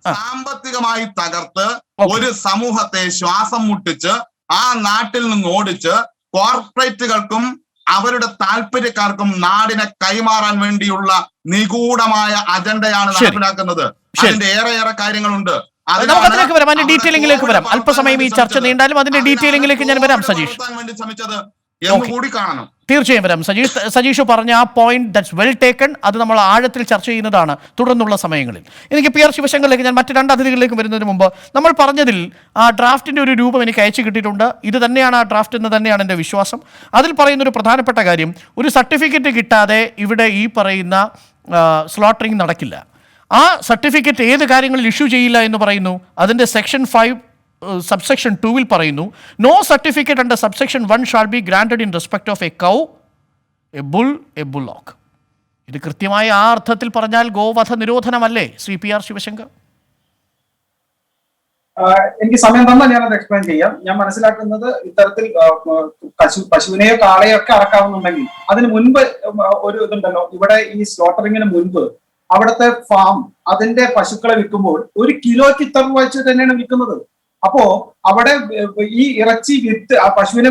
സാമ്പത്തികമായി തകർത്ത് ഒരു സമൂഹത്തെ ശ്വാസം മുട്ടിച്ച് ആ നാട്ടിൽ നിന്ന് ഓടിച്ച് കോർപ്പറേറ്റുകൾക്കും അവരുടെ താല്പര്യക്കാർക്കും നാടിനെ കൈമാറാൻ വേണ്ടിയുള്ള നിഗൂഢമായ അജണ്ടയാണ് നടപ്പിലാക്കുന്നത്. അതിന്റെ ഏറെ കാര്യങ്ങളുണ്ട്. അതിലേക്ക് വരാം, അതിന്റെ ഡീറ്റെയിലിംഗിലേക്ക് വരാം. അല്പസമയം ഈ ചർച്ച നീണ്ടാലും അതിന്റെ ഡീറ്റെയിലിംഗിലേക്ക് ഞാൻ വരാം സജീഷ്. വേണ്ടി ശ്രമിച്ചത് എന്നുകൂടി കാണണം. തീർച്ചയായും വരാം. സജീഷ് പറഞ്ഞ ആ പോയിന്റ് ദാറ്റ്സ് വെൽ ടേക്കൺ. അത് നമ്മൾ ആഴത്തിൽ ചർച്ച ചെയ്യുന്നതാണ് തുടർന്നുള്ള സമയങ്ങളിൽ. എനിക്ക് പി ആർ ശിവശങ്കറിലേക്ക്, ഞാൻ മറ്റ് 2 അതിഥികളിലേക്ക് വരുന്നതിന് മുമ്പ് നമ്മൾ പറഞ്ഞതിൽ ആ ഡ്രാഫ്റ്റിന്റെ ഒരു രൂപം എനിക്ക് അയച്ചു കിട്ടിയിട്ടുണ്ട്. ഇത് തന്നെയാണ് ആ ഡ്രാഫ്റ്റ് എന്ന് തന്നെയാണ് എൻ്റെ വിശ്വാസം. അതിൽ പറയുന്ന ഒരു പ്രധാനപ്പെട്ട കാര്യം, ഒരു സർട്ടിഫിക്കറ്റ് കിട്ടാതെ ഇവിടെ ഈ പറയുന്ന സ്ലോട്ടറിംഗ് നടക്കില്ല. ആ സർട്ടിഫിക്കറ്റ് ഏത് കാര്യങ്ങളിൽ ഇഷ്യൂ ചെയ്യില്ല എന്ന് പറയുന്നു. അതിൻ്റെ സെക്ഷൻ 5 subsection 2 പറയുന്നു, no certificate under subsection 1 shall be granted in respect of a cow, a bull, a bullock. ഇത് കൃത്യമായ ആ അർത്ഥത്തിൽ പറഞ്ഞാൽ ഗോവധ നിരോധനമല്ലേ ശ്രീ പി ആർ ശിവശങ്കർ? എനിക്ക് സമയം തന്നാൽ ഞാനത് എക്സ്പ്ലെയിൻ ചെയ്യാം. ഞാൻ മനസ്സിലാക്കുന്നത് ഇത്തരത്തിൽ പശുവിനെയോ കാളയോ ഒക്കെ അറക്കാവുന്നുണ്ടെങ്കിൽ അതിന് മുൻപ് ഒരു ഇതുണ്ടല്ലോ, ഇവിടെ ഈ സ്ലോട്ടറിങ്ങിന് മുൻപ് അവിടുത്തെ ഫാം അതിന്റെ പശുക്കളെ വിൽക്കുമ്പോൾ 1 കിലോയ്ക്ക് ഇത്ര രൂപ വെച്ച് തന്നെയാണ് വിൽക്കുന്നത്. അപ്പോ അവിടെ ഈ ഇറച്ചി വിറ്റ് ആ പശുവിനെ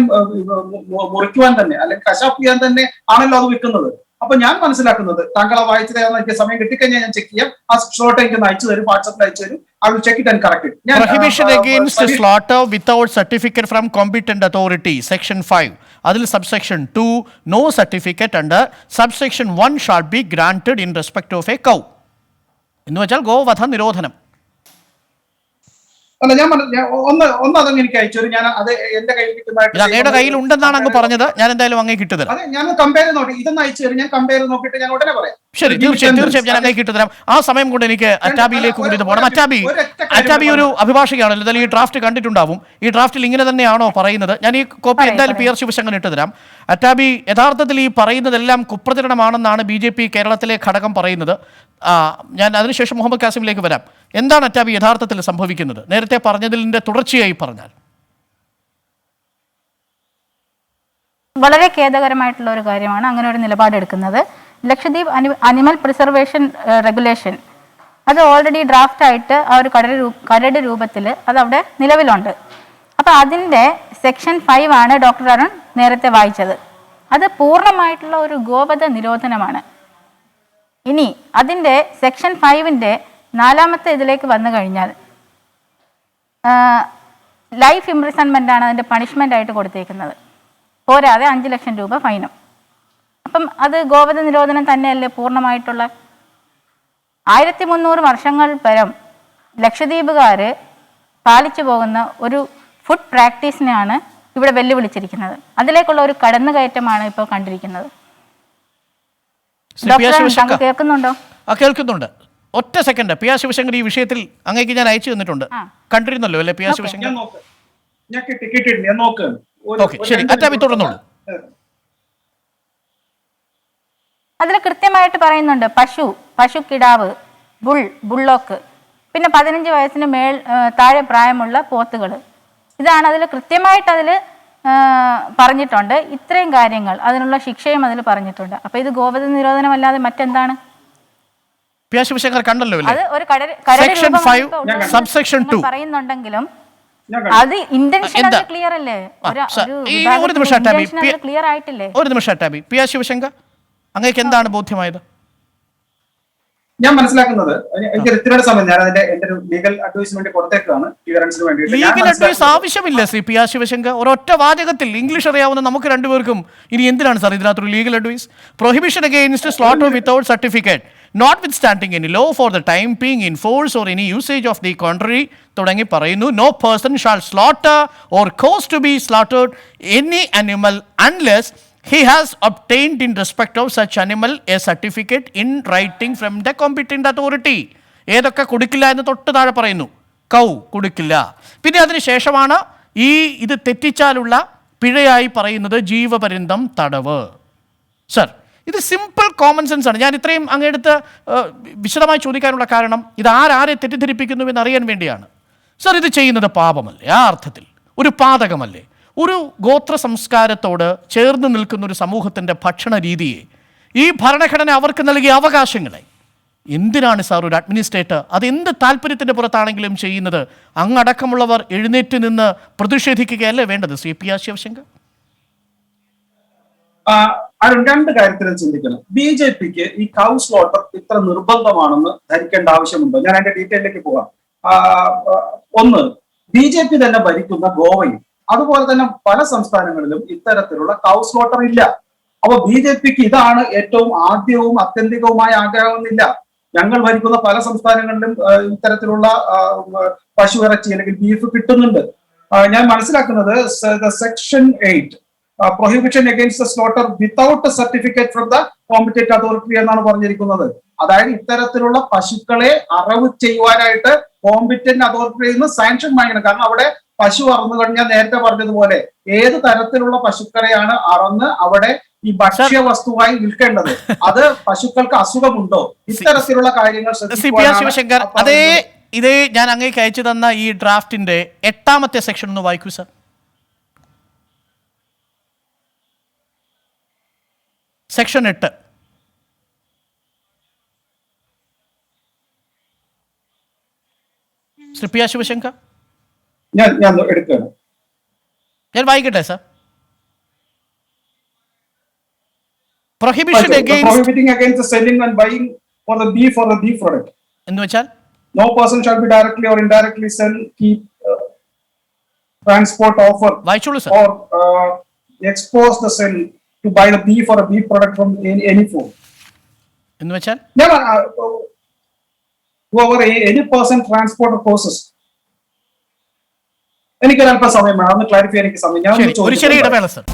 മുറിക്കുവാൻ തന്നെ അല്ലെങ്കിൽ കശാപ്പ് ചെയ്യാൻ തന്നെ ആണല്ലോ അത് വിൽക്കുന്നത്. അപ്പൊ ഞാൻ മനസ്സിലാക്കുന്നത്, താങ്കളെ വായിച്ചതാണെന്ന് എനിക്ക് സമയം കിട്ടിക്കഴിഞ്ഞാൽ ഞാൻ ചെക്ക് ചെയ്യാം. ആ സ്ലോട്ട് എനിക്ക് അയച്ചു തരും, വാട്സാപ്പിൽ അയച്ചു തരും. I will check it and correct it. Prohibition against slaughter without certificate from competent authority, section 5. അതിൽ subsection 2, no certificate under subsection 1 shall be granted in respect of a cow. എന്ന് വെച്ചാൽ ഗോവധ നിരോധനം. അല്ല, ഞാൻ അതങ്ങ് എനിക്ക് അയച്ചു. ഞാൻ അത് എന്റെ അങ്ങയുടെ കയ്യിൽ ഉണ്ടെന്നാണ് അങ്ങ് പറഞ്ഞത്. ഞാൻ എന്തായാലും അങ്ങേ കിട്ടുതരാം. അതെ, ഞാൻ കമ്പയർ നോക്കി, ഇതൊന്ന് അയച്ചു തരും. ഞാൻ കമ്പയർ നോക്കിയിട്ട് ഞാൻ ഉടനെ പറയാം. ശരി, തീർച്ചയായും ഞാൻ അങ്ങേ കിട്ടുതരാം. ആ സമയം കൊണ്ട് എനിക്ക് അറ്റാബിയിലേക്ക് കൂടി പോകണം. അറ്റാബി ഒരു അഭിഭാഷകയാണല്ലോ, എന്തായാലും ഈ ഡ്രാഫ്റ്റ് കണ്ടിട്ടുണ്ടാവും. ഈ ഡ്രാഫ്റ്റിൽ ഇങ്ങനെ തന്നെയാണോ പറയുന്നത്? ഞാൻ ഈ കോപ്പി എന്തായാലും പി ആർ ശിവശങ്കർ ഇട്ടുതരാം. അറ്റാബി, യഥാർത്ഥത്തിൽ ഈ പറയുന്നതെല്ലാം കുപ്രചരണമാണെന്നാണ് BJP കേരളത്തിലെ ഘടകം പറയുന്നത്. ഞാൻ അതിനുശേഷം മുഹമ്മദ് കാസിമിലേക്ക് വരാം. എന്താണ് അറ്റാബി യഥാർത്ഥത്തിൽ സംഭവിക്കുന്നത്? നേരത്തെ പറഞ്ഞതിന്റെ തുടർച്ചയായി പറഞ്ഞാൽ. വളരെ ഖേദകരമായിട്ടുള്ള ഒരു കാര്യമാണ് അങ്ങനെ ഒരു നിലപാടെടുക്കുന്നത്. ലക്ഷദ്വീപ് അനിമൽ പ്രിസർവേഷൻ റെഗുലേഷൻ അത് ഓൾറെഡി ഡ്രാഫ്റ്റ് ആയിട്ട് ആ ഒരു കരട് രൂപത്തിൽ അതവിടെ നിലവിലുണ്ട്. അപ്പോൾ അതിൻ്റെ സെക്ഷൻ 5 ആണ് ഡോക്ടർ അരുൺ നേരത്തെ വായിച്ചത്. അത് പൂർണ്ണമായിട്ടുള്ള ഒരു ഗോവധ നിരോധനമാണ്. ഇനി അതിൻ്റെ സെക്ഷൻ 5ൻ്റെ 4ാമത്തെ ഇതിലേക്ക് വന്നു കഴിഞ്ഞാൽ ലൈഫ് ഇംപ്രിസൺമെൻ്റ് ആണ് അതിൻ്റെ പണിഷ്മെൻ്റ് ആയിട്ട് കൊടുത്തേക്കുന്നത്. പോരാതെ 5 ലക്ഷം രൂപ ഫൈനും. അപ്പം അത് ഗോവധ നിരോധനം തന്നെയല്ലേ പൂർണ്ണമായിട്ടുള്ള? 1300 വർഷങ്ങൾ പരം ലക്ഷദ്വീപുകാർ പാലിച്ചു പോകുന്ന ഒരു ഫുഡ് പ്രാക്ടീസിനെയാണ് ഇവിടെ വെല്ലുവിളിച്ചിരിക്കുന്നത്. അതിലേക്കുള്ള ഒരു കടന്നുകയറ്റമാണ് ഇപ്പോൾ കണ്ടിരിക്കുന്നത്. കേൾക്കുന്നുണ്ടോ? കേൾക്കുന്നുണ്ട്. ഒറ്റ സെക്കൻഡ്. പി ആർ ശിവശങ്കർ, ഈ വിഷയത്തിൽ അങ്ങേക്ക് ഞാൻ അയച്ചു തന്നിട്ടുണ്ട്, കണ്ടിരുന്നല്ലോ അല്ലേ പി ആർ ശിവശങ്കർ? ഓക്കെ, ശരി, അറ്റാബി തുടർന്നോളൂ. അതിൽ കൃത്യമായിട്ട് പറയുന്നുണ്ട് പശുക്കിടാവ്, ബുള്ളോക്ക്, പിന്നെ 15 വയസ്സിന് താഴെ പ്രായമുള്ള പോത്തുകൾ. ഇതാണ് അതിൽ കൃത്യമായിട്ട് അതിൽ പറഞ്ഞിട്ടുണ്ട്. ഇത്രയും കാര്യങ്ങൾ, അതിനുള്ള ശിക്ഷയും അതിൽ പറഞ്ഞിട്ടുണ്ട്. അപ്പൊ ഇത് ഗോവധ നിരോധനമല്ലാതെ മറ്റെന്താണ്? ശിവശങ്കർ കണ്ടല്ലോ അത് ഒരു പറയുന്നുണ്ടെങ്കിലും അത് ഇന്റൻഷൻ ക്ലിയർ അല്ലേ? ക്ലിയർ ആയിട്ടില്ലേ? ഒരു നിമിഷം അറ്റാബി. പി ആർ ശിവശങ്കർ, അങ്ങേക്ക് എന്താണ് ബോധ്യമായത്? ഞാൻ മനസ്സിലാക്കുന്നത്, എനിക്ക് ഇത്രയുടെ സമയം ഞാൻ അതിന്റെ എന്റെ ഒരു ലീഗൽ അഡ്വൈസിന് വേണ്ടി കൊടുത്തേക്കാണ്, ക്ലിയറൻസിന് വേണ്ടി. ലീഗൽ അഡ്വൈസ് ആവശ്യമില്ല ശ്രീ പി ആർ ശിവശങ്കർ. ഒരൊറ്റ വാചകത്തിൽ ഇംഗ്ലീഷ് അറിയാവുന്ന നമുക്ക് രണ്ടുപേർക്കും ഇനി എന്തിനാണ് സാർ ഇതിനകത്തൊരു legal advice? Prohibition against slaughter without certificate notwithstanding any law for the time being in force or any usage of the contrary തുടങ്ങി പറയുന്നു. No person shall slaughter or cause to be slaughtered any animal unless he has obtained in respect of such animal a certificate in writing from the competent authority. ഏതൊക്കെ കൊടുക്കില്ല എന്ന് തൊട്ട് താഴെ പറയുന്നു. കൗ കൊടുക്കില്ല. പിന്നെ അതിന് ശേഷമാണ് ഇത് തെറ്റിച്ചാലുള്ള പിഴയായി പറയുന്നത് ജീവപര്യന്തം തടവ്. സർ, ഇത് സിമ്പിൾ കോമൺ സെൻസ് ആണ്. ഞാൻ ഇത്രയും അങ്ങെടുത്ത് വിശദമായി ചോദിക്കാനുള്ള കാരണം ഇത് ആരെ തെറ്റിദ്ധരിപ്പിക്കുന്നു എന്നറിയാൻ വേണ്ടിയാണ്. സർ, ഇത് ചെയ്യുന്നത് പാപമല്ലേ? ആ അർത്ഥത്തിൽ ഒരു പാതകമല്ലേ? ഒരു ഗോത്ര സംസ്കാരത്തോട് ചേർന്ന് നിൽക്കുന്ന ഒരു സമൂഹത്തിൻ്റെ ഭക്ഷണ രീതിയെ, ഈ ഭരണഘടന അവർക്ക് നൽകിയ അവകാശങ്ങളെ എന്തിനാണ് സാർ ഒരു അഡ്മിനിസ്ട്രേറ്റർ അതെന്ത് താല്പര്യത്തിൻ്റെ പുറത്താണെങ്കിലും ചെയ്യുന്നത്? അങ്ങടക്കമുള്ളവർ എഴുന്നേറ്റ് നിന്ന് പ്രതിഷേധിക്കുകയല്ലേ വേണ്ടത് ശ്രീ പി ആർ ശിവശങ്കർ? രണ്ട് കാര്യത്തിൽ ചിന്തിക്കണം. BJPക്ക് ഈ കൗ സ്ലോട്ടർ ഇത്ര നിർബന്ധമാണെന്ന് ധരിക്കേണ്ട ആവശ്യമുണ്ടോ? ഞാൻ അതിന്റെ ഡീറ്റെയിലേക്ക് പോകാം. ഒന്ന്, BJP തന്നെ ഭരിക്കുന്ന ഗോവയും അതുപോലെ തന്നെ പല സംസ്ഥാനങ്ങളിലും ഇത്തരത്തിലുള്ള കൗ സ്ലോട്ടർ ഇല്ല. അപ്പൊ BJPക്ക് ഇതാണ് ഏറ്റവും ആദ്യവും ആത്യന്തികവുമായ ആഗ്രഹമെന്നില്ല. ഞങ്ങൾ ഭരിക്കുന്ന പല സംസ്ഥാനങ്ങളിലും ഇത്തരത്തിലുള്ള പശു ഇറച്ചി അല്ലെങ്കിൽ ബീഫ് കിട്ടുന്നുണ്ട്. ഞാൻ മനസ്സിലാക്കുന്നത് section 8 prohibition against the slaughter without certificate from the competent authority എന്നാണ് പറഞ്ഞിരിക്കുന്നത്. അതായത് ഇത്തരത്തിലുള്ള പശുക്കളെ അറവ് ചെയ്യുവാനായിട്ട് കോമ്പറ്റന്റ് അതോറിറ്റിയിൽ നിന്ന് സാങ്ഷൻ വാങ്ങണം. കാരണം അവിടെ പശു അറന്നു കഴിഞ്ഞാൽ നേരത്തെ പറഞ്ഞതുപോലെ ഏത് തരത്തിലുള്ള പശുക്കളെയാണ് അറന്ന് അവിടെ ഈ ഭക്ഷ്യ വസ്തുവായി വിൽക്കേണ്ടത്, അത് പശുക്കൾക്ക് അസുഖമുണ്ടോ, ഇത്തരത്തിലുള്ള കാര്യങ്ങൾ ശിവശങ്കർ, ഇതേ ഞാൻ അങ്ങേക്ക് അയച്ചു തന്ന ഈ ഡ്രാഫ്റ്റിന്റെ 8ാമത്തെ സെക്ഷൻ ഒന്ന് വായിക്കൂ sir. Section 8. Shri P. Sivasankar, ഞാൻ എടുക്കുകയാണ്. ഞാൻ വായിക്കട്ടെ sir. Prohibiting against the selling and buying for the beef or the beef product. എന്ന് വെച്ചാൽ no person shall be directly or indirectly sell, keep, transport, offer വായിച്ചോളൂ sir. or expose the sell to buy the beef or a beef product from any form. എന്ന് വെച്ചാൽ whoever any person transport or possess. എനിക്കൊരല്പ സമയം വേണം, ഒന്ന് ക്ലാരിഫൈ എനിക്ക് സമയം. ഞാൻ ഒരു ചെറിയ ഇടവേള സർ.